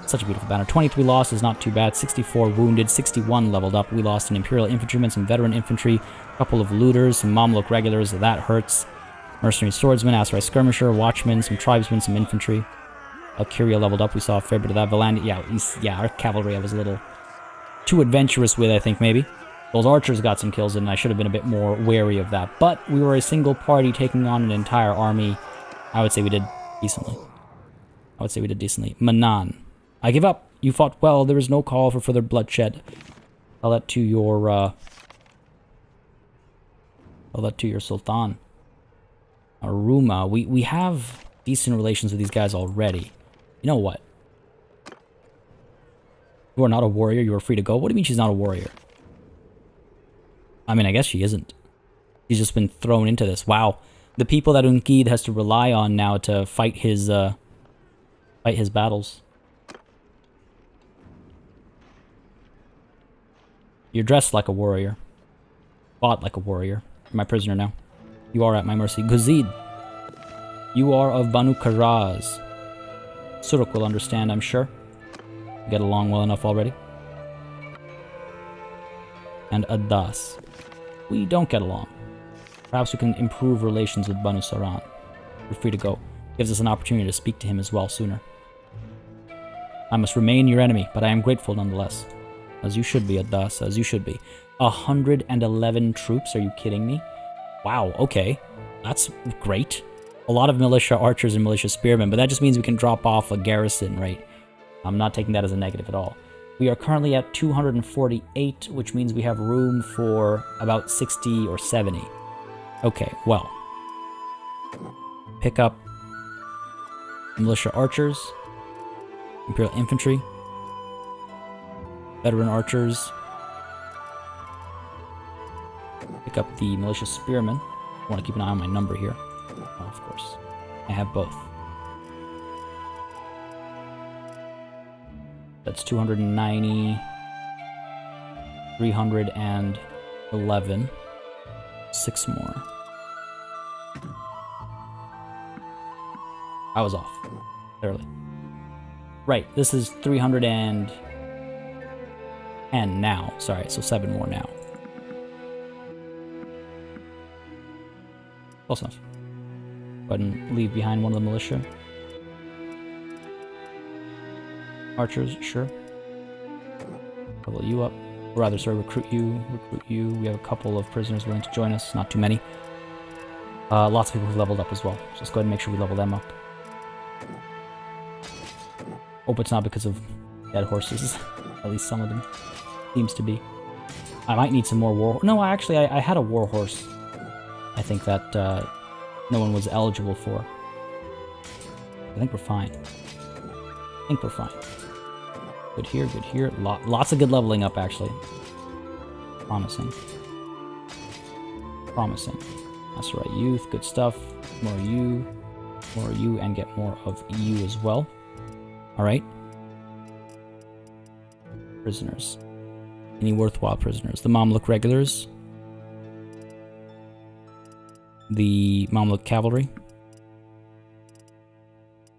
Such a beautiful banner. 23 losses, not too bad. 64 wounded, 61 leveled up. We lost an Imperial infantryman, some veteran infantry, a couple of looters, some Mamluk regulars. That hurts. Mercenary swordsman, Aserai skirmisher, watchmen, some tribesmen, some infantry. Alcuria leveled up. We saw a fair bit of that. Valandi, yeah, our cavalry I was a little too adventurous with, I think, maybe. Those archers got some kills, and I should have been a bit more wary of that. But we were a single party taking on an entire army. I would say we did decently. Manan. I give up. You fought well. There is no call for further bloodshed. Tell that to your, Sultan. Aruma. We have decent relations with these guys already. You know what? You are not a warrior. You are free to go. What do you mean she's not a warrior? I mean, I guess she isn't. She's just been thrown into this. Wow. The people that Unkid has to rely on now to fight his battles. You're dressed like a warrior. Fought like a warrior. You're my prisoner now. You are at my mercy. Guzid. You are of Banu Karaz. Suruk will understand, I'm sure. We get along well enough already. And Adas. we don't get along. Perhaps we can improve relations with Banu Saran. We're free to go. Gives us an opportunity to speak to him as well sooner. I must remain your enemy, but I am grateful nonetheless. As you should be, Adas, as you should be. 111 troops, are you kidding me? Wow, okay. That's great. A lot of militia archers and militia spearmen, but that just means we can drop off a garrison, right? I'm not taking that as a negative at all. We are currently at 248, which means we have room for about 60 or 70. Okay, well. Pick up militia archers, Imperial infantry, veteran archers. Pick up the militia spearmen. I want to keep an eye on my number here. Oh, of course. I have both. That's 290, 311. 6 more. I was off. Clearly. Right, this is 310 now. Sorry, so 7 more now. Close enough. Go ahead and leave behind one of the militia. Archers, sure. Level you up. Or rather, sorry, recruit you. We have a couple of prisoners willing to join us. Not too many. Lots of people who've leveled up as well. So let's go ahead and make sure we level them up. Hope it's not because of dead horses. At least some of them. Seems to be. I might need some more war... No, actually, I had a war horse. I think that no one was eligible for. I think we're fine. Good here, good here. Lots of good leveling up, actually. Promising. Aserai youth, good stuff. More you, and get more of you as well. Alright. Prisoners. Any worthwhile prisoners? The Mamluk regulars. The Mamluk cavalry.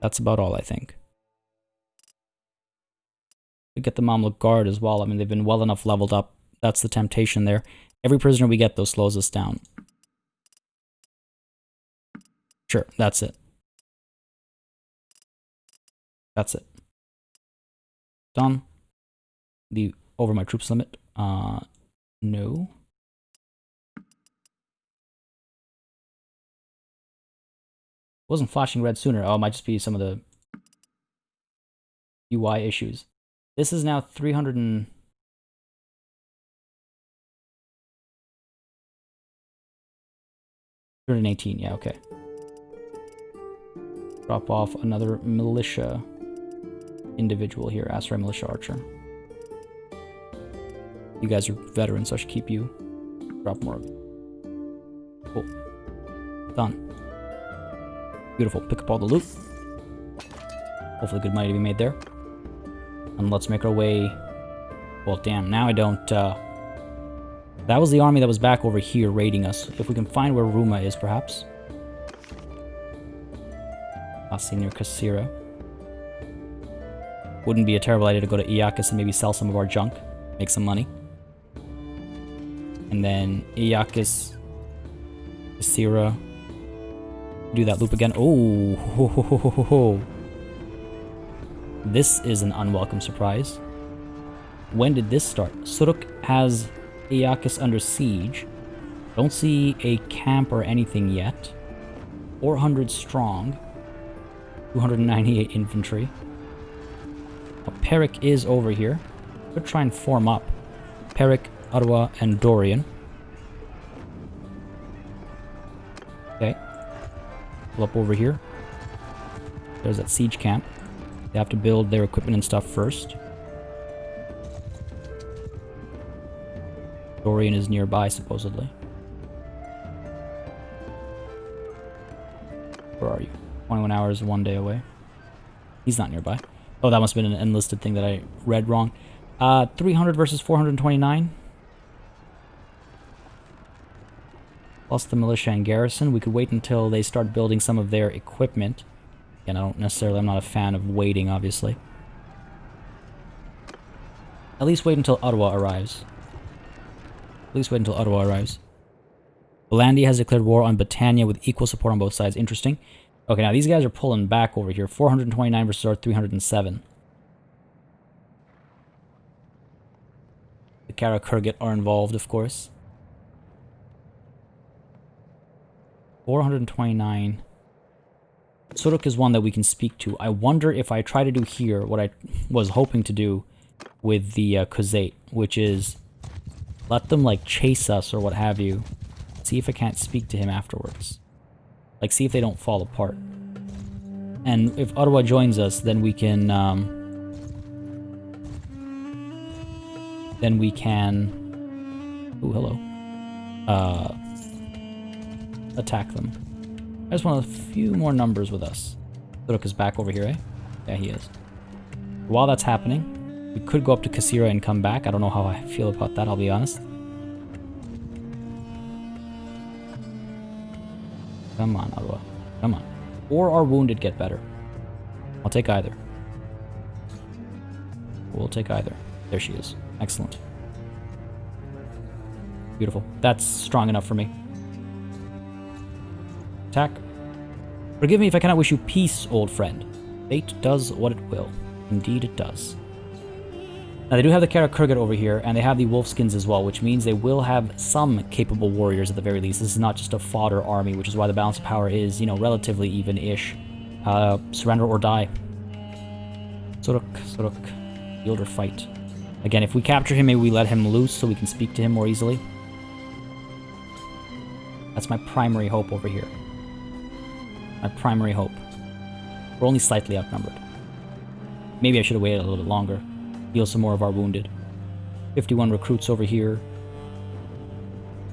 That's about all, I think. We get the Mamluk guard as well. I mean, they've been well enough leveled up. That's the temptation there. Every prisoner we get, though, slows us down. Sure, that's it. Done. Over my troops limit. No. Wasn't flashing red sooner. Oh, it might just be some of the UI issues. This is now 318, yeah, okay. Drop off another militia individual here, Aserai militia archer. You guys are veterans, so I should keep you. Drop more of you. Cool. Done. Beautiful. Pick up all the loot. Hopefully good money to be made there. And let's make our way... Well, damn, now I don't... That was the army that was back over here raiding us. If we can find where Ruma is, perhaps. I'll see near Kasira. Wouldn't be a terrible idea to go to Iakis and maybe sell some of our junk. Make some money. And then Iakis... Kasira... Do that loop again. Oh, ho, ho, ho, ho, ho. This is an unwelcome surprise. When did this start? Suruk has Iakis under siege. Don't see a camp or anything yet. 400 strong. 298 infantry. Perik is over here. Could try and form up. Perik, Arwa, and Dorian. Okay. Up over here. There's that siege camp. They have to build their equipment and stuff first. Dorian is nearby, supposedly. Where are you? 21 hours, 1 day away. He's not nearby. Oh, that must have been an enlisted thing that I read wrong. 300 versus 429. Plus the militia and garrison. We could wait until they start building some of their equipment. Again, I'm not a fan of waiting, obviously. At least wait until Ottawa arrives. Volandia has declared war on Britannia with equal support on both sides. Interesting. Okay, now these guys are pulling back over here. 429 versus our 307. The Kara Kurgit are involved, of course. 429. Suruk is one that we can speak to. I wonder if I try to do here what I was hoping to do with the Khuzait, which is let them, like, chase us or what have you. See if I can't speak to him afterwards. Like, see if they don't fall apart. And if Ottawa joins us, then we can, ooh, hello. Attack them. I just want a few more numbers with us. Suruk is back over here, eh? Yeah, he is. While that's happening, we could go up to Kasira and come back. I don't know how I feel about that, I'll be honest. Come on, Ottawa. Come on. Or our wounded get better. I'll take either. We'll take either. There she is. Excellent. Beautiful. That's strong enough for me. Attack. Forgive me if I cannot wish you peace, old friend. Fate does what it will. Indeed it does. Now they do have the Kara Kurgit over here, and they have the Wolfskins as well, which means they will have some capable warriors at the very least. This is not just a fodder army, which is why the balance of power is, you know, relatively even-ish. Surrender or die. Suruk. Yield or fight. Again, if we capture him, maybe we let him loose so we can speak to him more easily. That's my primary hope over here. My primary hope. We're only slightly outnumbered. Maybe I should have waited a little bit longer. Heal some more of our wounded. 51 recruits over here.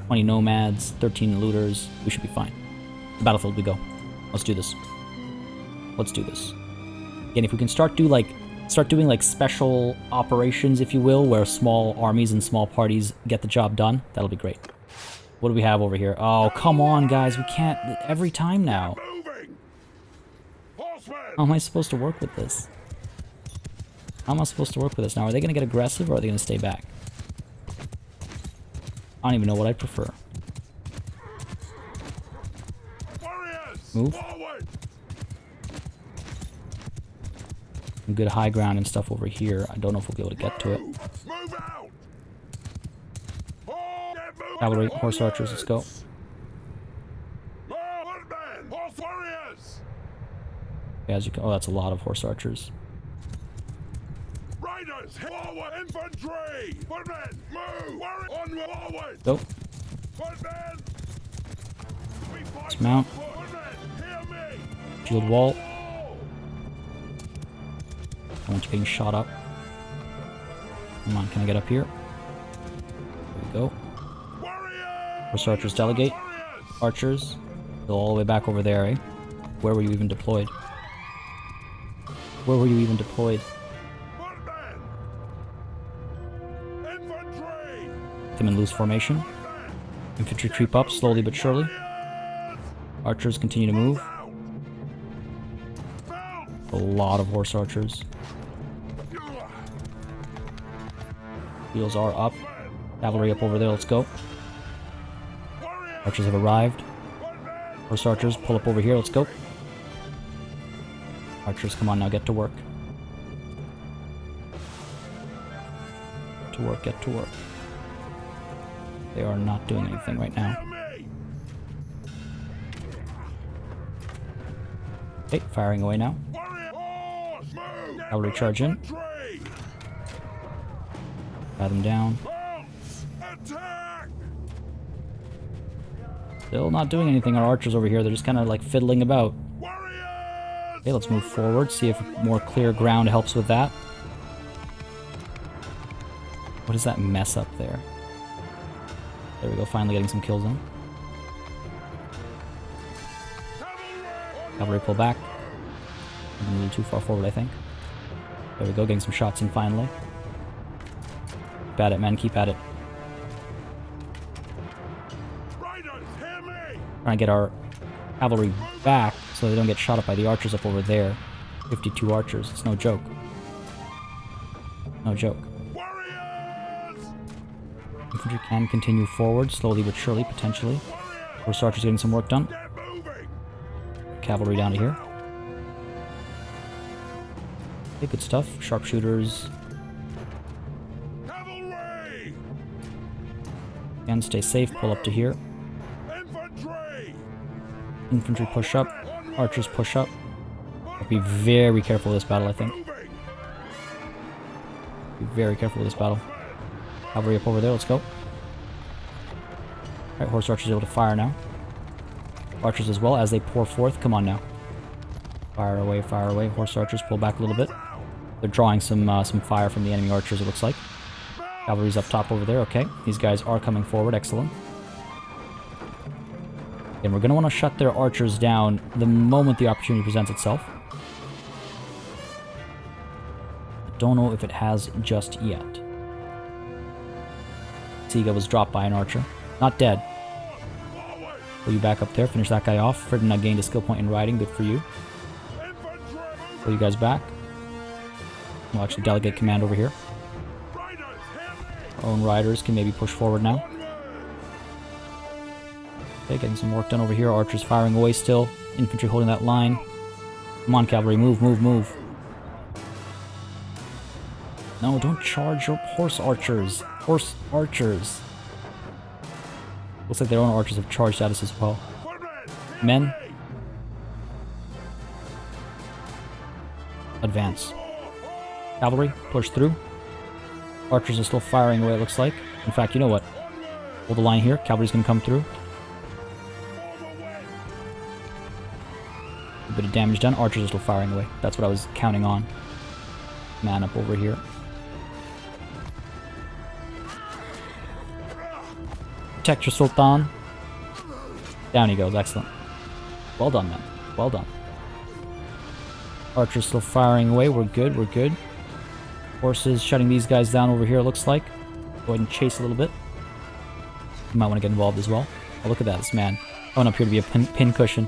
20 nomads, 13 looters. We should be fine. The battlefield we go. Let's do this. Let's do this. Again, if we can start doing like special operations, if you will, where small armies and small parties get the job done, that'll be great. What do we have over here? Oh, come on, guys. We can't every time now. How am I supposed to work with this? How am I supposed to work with this now? Are they going to get aggressive or are they going to stay back? I don't even know what I prefer. Move. Some good high ground and stuff over here. I don't know if we'll be able to get to it. Cavalry, horse archers, let's go. Yeah, as you can, oh, that's a lot of horse archers. Riders, infantry, footmen, move, onward. Go. Dismount. Shield wall. I want you getting shot up. Come on, can I get up here? There we go. Horse archers delegate. Archers. Go all the way back over there, eh? Where were you even deployed? Where were you even deployed? Put them in loose formation. Infantry creep up slowly but surely. Archers continue to move. A lot of horse archers. Wheels are up. Cavalry up over there, let's go. Archers have arrived. Horse archers, pull up over here, let's go. Archers, come on now, get to work. Get to work, get to work. They are not doing anything right now. Okay, firing away now. Cavalry charge in. Bat them down. Still not doing anything. Our archers over here, they're just kind of like fiddling about. Okay, let's move forward, see if more clear ground helps with that. What is that mess up there? There we go, finally getting some kills in. Cavalry pull back. I'm a little too far forward, I think. There we go, getting some shots in finally. Keep at it, man, keep at it. Trying to get our cavalry back so they don't get shot up by the archers up over there. 52 archers, it's no joke. No joke. Infantry can continue forward, slowly but surely, potentially. Horse archers getting some work done. Get moving. Cavalry down to here. Okay, good stuff. Sharpshooters. Cavalry. And stay safe. Pull up to here. Infantry. Infantry push up. Archers push up. Be very careful with this battle, I think. Moving. Be very careful with this battle. Cavalry up over there. Let's go. Alright, horse archers able to fire now. Archers as well as they pour forth. Come on now. Fire away, fire away. Horse archers pull back a little bit. They're drawing some fire from the enemy archers, it looks like. Cavalry's up top over there. Okay, these guys are coming forward. Excellent. And we're going to want to shut their archers down the moment the opportunity presents itself. Don't know if it has just yet. Siga was dropped by an archer. Not dead. Pull you back up there. Finish that guy off. Ferdinand gained a skill point in riding. Good for you. Pull you guys back. We'll actually delegate command over here. Our own riders can maybe push forward now. Okay, getting some work done over here. Archers firing away still. Infantry holding that line. Come on, cavalry. Move, move, move. No, don't charge your horse archers. Horse archers. Looks like their own archers have charged at us as well. Men. Advance. Cavalry, push through. Archers are still firing away, it looks like. In fact, you know what? Hold the line here. Cavalry's gonna come through. A bit of damage done. Archers are still firing away. That's what I was counting on. Man up over here. Protect your Sultan. Down he goes. Excellent. Well done, man. Well done. Archers still firing away. We're good. We're good. Horses shutting these guys down over here, it looks like. Go ahead and chase a little bit. You might want to get involved as well. Oh, look at that. This man coming up here to be a pin cushion.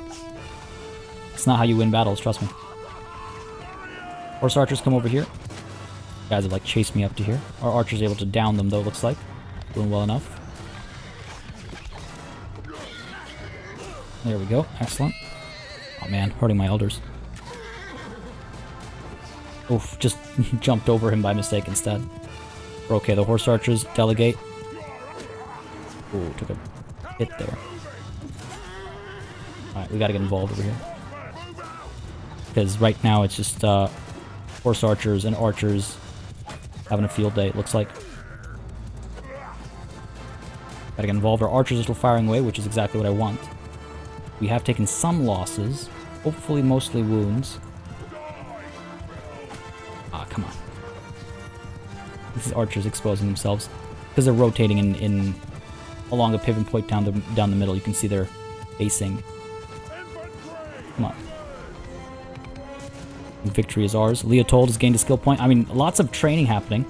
It's not how you win battles, trust me. Horse archers come over here. Guys have like chased me up to here. Our archers able to down them though, looks like. Doing well enough. There we go. Excellent. Oh man, hurting my elders. Oof, just jumped over him by mistake instead. Okay, the horse archers delegate. Ooh, took a hit there. Alright, we gotta get involved over here. Because right now it's just horse archers and archers having a field day, it looks like. Gotta get involved. Our archers are still firing away, which is exactly what I want. We have taken some losses. Hopefully mostly wounds. Ah, come on. These archers exposing themselves. Because they're rotating in along a pivot point down the middle. You can see they're facing. Come on. And victory is ours. Leotold has gained a skill point. I mean, lots of training happening.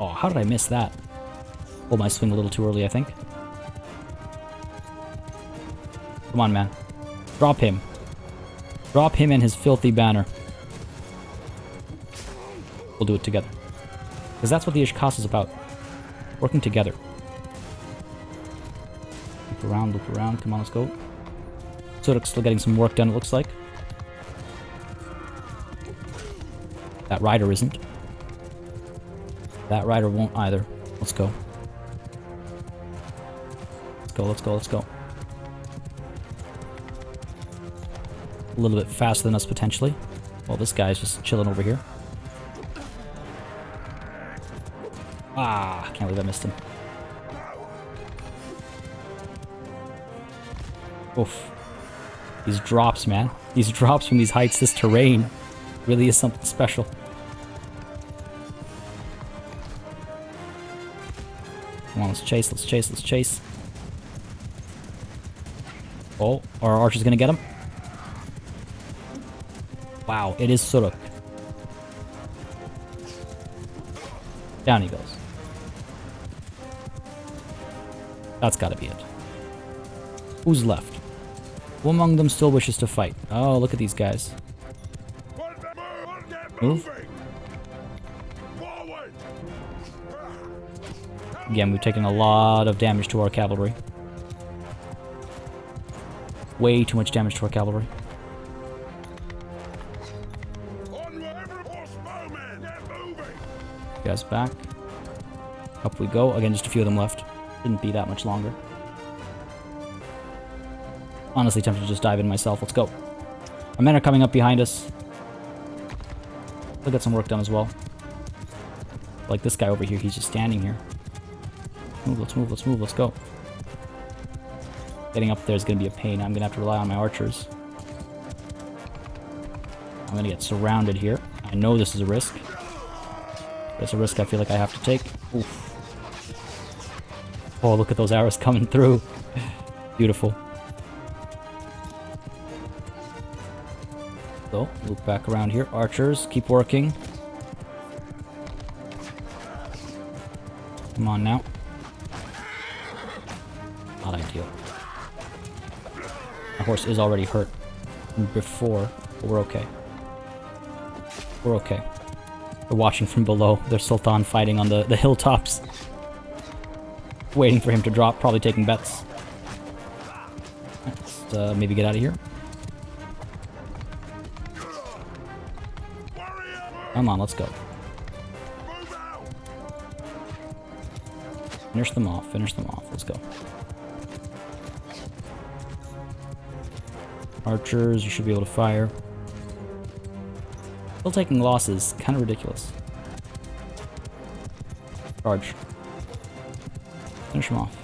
Oh, how did I miss that? Pulled my swing a little too early, I think. Come on, man. Drop him. Drop him and his filthy banner. We'll do it together. Because that's what the Ishkas is about. Working together. Loop around, loop around. Come on, let's go. Suruk's still getting some work done, it looks like. That rider isn't. That rider won't either. Let's go. Let's go, let's go, let's go. A little bit faster than us, potentially. Well, this guy's just chilling over here. Ah, can't believe I missed him. Oof. These drops, man. These drops from these heights, this terrain, really is something special. Come on, let's chase, let's chase, let's chase. Oh, our archer's gonna get him. Wow, it is Suruk. Down he goes. That's gotta be it. Who's left? Who among them still wishes to fight? Oh, look at these guys. Move. Again, we've taken a lot of damage to our cavalry. Way too much damage to our cavalry. You guys back. Up we go. Again, just a few of them left. Didn't be that much longer. Honestly tempted to just dive in myself. Let's go. Our men are coming up behind us. We'll get some work done as well. Like this guy over here, he's just standing here. Move, let's move, let's move, let's go. Getting up there is going to be a pain. I'm going to have to rely on my archers. I'm going to get surrounded here. I know this is a risk. It's a risk I feel like I have to take. Oof. Oh, look at those arrows coming through. Beautiful. So, loop back around here. Archers, keep working. Come on now. Not ideal. My horse is already hurt before, but we're okay. We're okay. They're watching from below. There's Sultan fighting on the hilltops. Waiting for him to drop, probably taking bets. Let's maybe get out of here. Come on, let's go. Finish them off, finish them off. Let's go. Archers, you should be able to fire. Still taking losses, kind of ridiculous. Charge. Finish them off.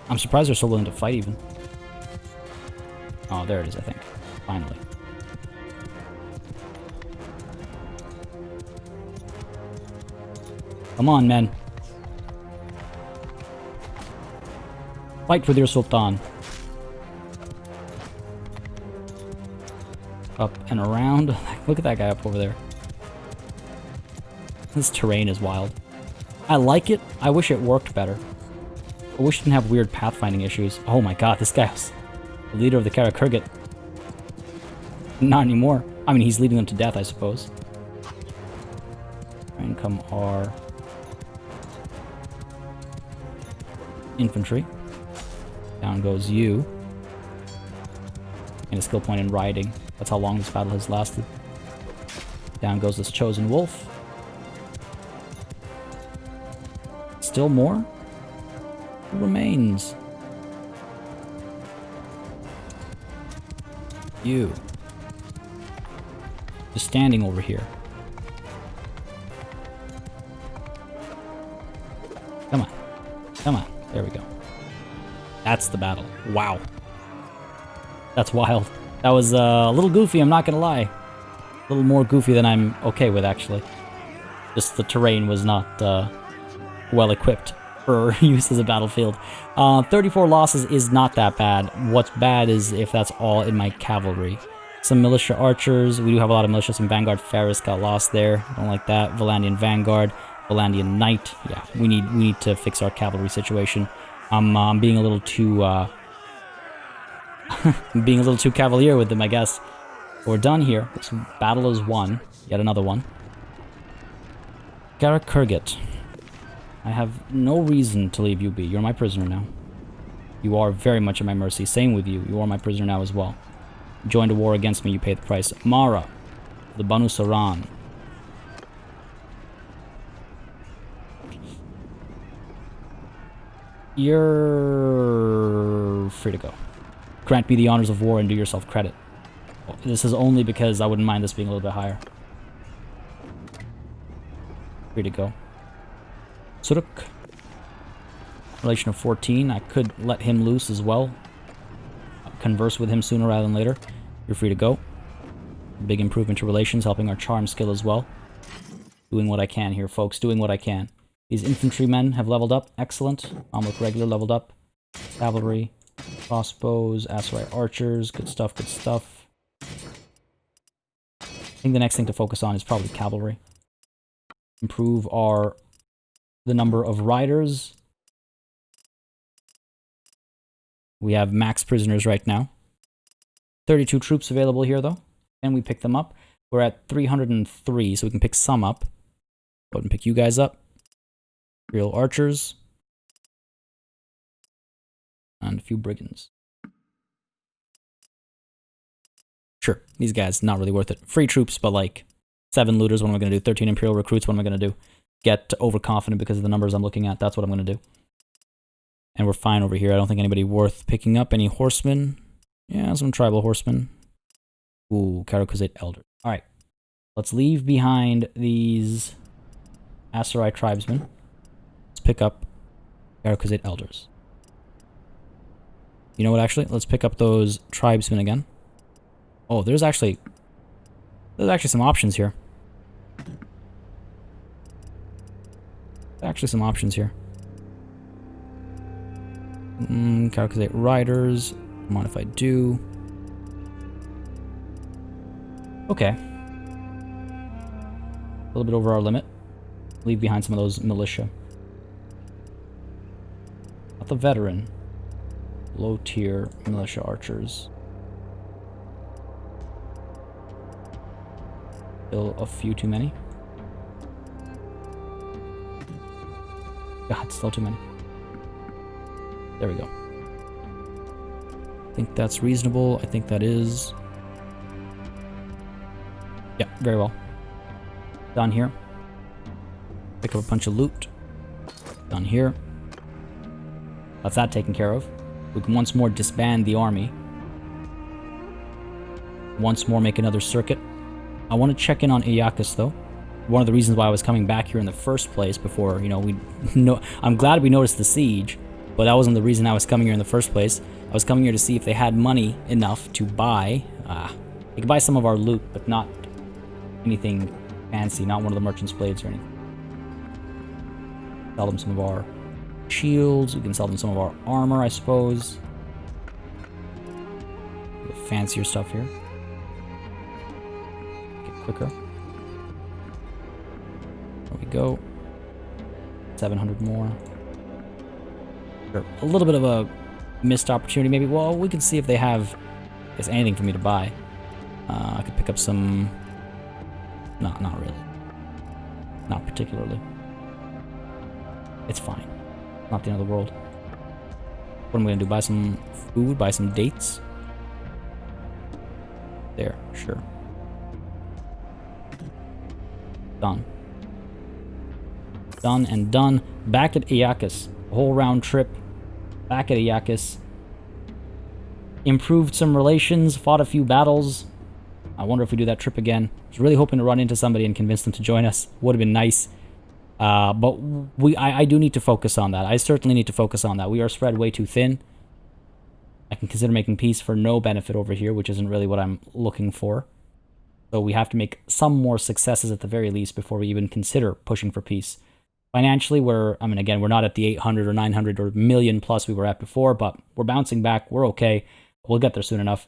I'm surprised they're still willing to fight even. Oh, there it is, I think. Finally. Come on, men. Fight with your Sultan. Up and around. Look at that guy up over there. This terrain is wild. I like it. I wish it worked better. I wish it didn't have weird pathfinding issues. Oh my god, this guy was the leader of the Karakurgit. Not anymore. I mean, he's leading them to death, I suppose. And come our infantry. Down goes you. And a skill point in riding. That's how long this battle has lasted. Down goes this chosen wolf. Still more? Who remains? You. Just standing over here. Come on. Come on. There we go. That's the battle. Wow. That's wild. That was a little goofy, I'm not gonna lie. A little more goofy than I'm okay with, actually. Just the terrain was not well equipped for use as a battlefield. 34 losses is not that bad. What's bad is if that's all in my cavalry. Some militia archers. We do have a lot of militia. Some Vanguard Ferris got lost there. Don't like that. Valandian Vanguard. Valandian Knight. Yeah, we need to fix our cavalry situation. I'm being a little too being a little too cavalier with them, I guess. We're done here. This battle is won. Yet another one. Karakurgit. I have no reason to leave you be. You're my prisoner now. You are very much at my mercy. Same with you. You are my prisoner now as well. You joined a war against me. You pay the price. Mara. The Banu Saran. You're free to go. Grant me the honors of war and do yourself credit. This is only because I wouldn't mind this being a little bit higher. Free to go. Suruk. Relation of 14. I could let him loose as well. Converse with him sooner rather than later. You're free to go. Big improvement to relations, helping our charm skill as well. Doing what I can here, folks. Doing what I can. These infantrymen have leveled up. Excellent. Mamluk regular leveled up. Cavalry. Crossbows. Aserai archers. Good stuff, good stuff. I think the next thing to focus on is probably cavalry. Improve the number of riders. We have max prisoners right now. 32 troops available here, though. And we pick them up. We're at 303, so we can pick some up. Go ahead and pick you guys up. Real archers. And a few brigands. Sure, these guys, not really worth it. Free troops, but like 7 looters, what am I going to do? 13 Imperial recruits, what am I going to do? Get overconfident because of the numbers I'm looking at, that's what I'm going to do. And we're fine over here. I don't think anybody worth picking up. Any horsemen? Yeah, some tribal horsemen. Ooh, Karakuzate Elders. Alright, let's leave behind these Aserai tribesmen. Let's pick up Karakuzate Elders. You know what, actually? Let's pick up those tribesmen again. Oh, there's actually some options here. Actually some options here. Calculate riders. Come on if I do. Okay. A little bit over our limit. Leave behind some of those militia. Not the veteran. Low tier militia archers. Still a few too many. God, still too many. There we go. I think that's reasonable. I think that is. Yeah, very well. Done here. Pick up a bunch of loot. Done here. That's that taken care of. We can once more disband the army. Once more make another circuit. I want to check in on Iyakas though. One of the reasons why I was coming back here in the first place before, you know, I'm glad we noticed the siege, but that wasn't the reason I was coming here in the first place. I was coming here to see if they had money enough to buy, they could buy some of our loot, but not anything fancy, not one of the merchant's blades or anything. Sell them some of our shields, we can sell them some of our armor, I suppose. The fancier stuff here. Get quicker. There we go. 700 more. Sure. A little bit of a missed opportunity, maybe. Well, we can see if they have, I guess, anything for me to buy. I could pick up some. No, not really. Not particularly. It's fine. Not the end of the world. What am I gonna do? Buy some food? Buy some dates? There, sure. Done. Done and done. Back at Iyakas. A whole round trip. Back at Iyakas. Improved some relations. Fought a few battles. I wonder if we do that trip again. I was really hoping to run into somebody and convince them to join us. Would have been nice. But I do need to focus on that. I certainly need to focus on that. We are spread way too thin. I can consider making peace for no benefit over here, which isn't really what I'm looking for. So we have to make some more successes at the very least before we even consider pushing for peace. Financially, again, we're not at the 800 or 900 or million plus we were at before, but we're bouncing back. We're okay. We'll get there soon enough.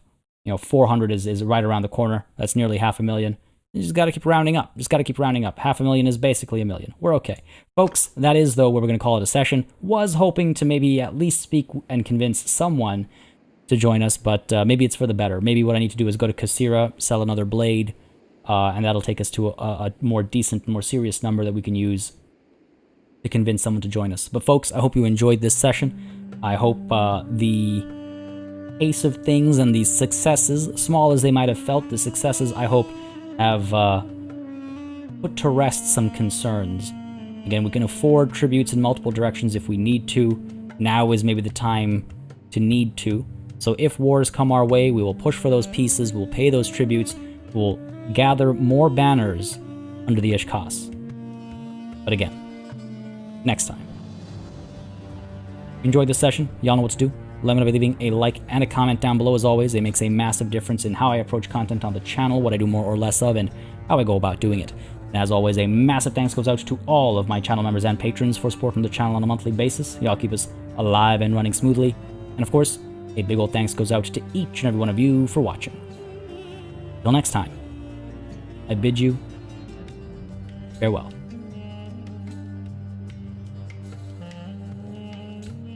400 is right around the corner. That's nearly 500,000. You just got to keep rounding up. Just got to keep rounding up. 500,000 is basically 1 million. We're okay. Folks, that is, though, where we're going to call it a session. Was hoping to maybe at least speak and convince someone to join us, but maybe it's for the better. Maybe what I need to do is go to Kasira, sell another blade, and that'll take us to a more decent, more serious number that we can use to convince someone to join us. But folks, I hope you enjoyed this session. I hope the pace of things and these successes, small as they might have felt, the successes, I hope, have put to rest some concerns. Again, we can afford tributes in multiple directions if we need to. Now is maybe the time to need to. So if wars come our way, we will push for those pieces, we'll pay those tributes, we'll gather more banners under the Ishkas. But again, next time. If you enjoyed this session, y'all know what to do. Let me know by leaving a like and a comment down below. As always, it makes a massive difference in how I approach content on the channel, what I do more or less of, and how I go about doing it. And as always, a massive thanks goes out to all of my channel members and patrons for supporting the channel on a monthly basis. Y'all keep us alive and running smoothly. And of course, a big old thanks goes out to each and every one of you for watching. Till next time, I bid you farewell.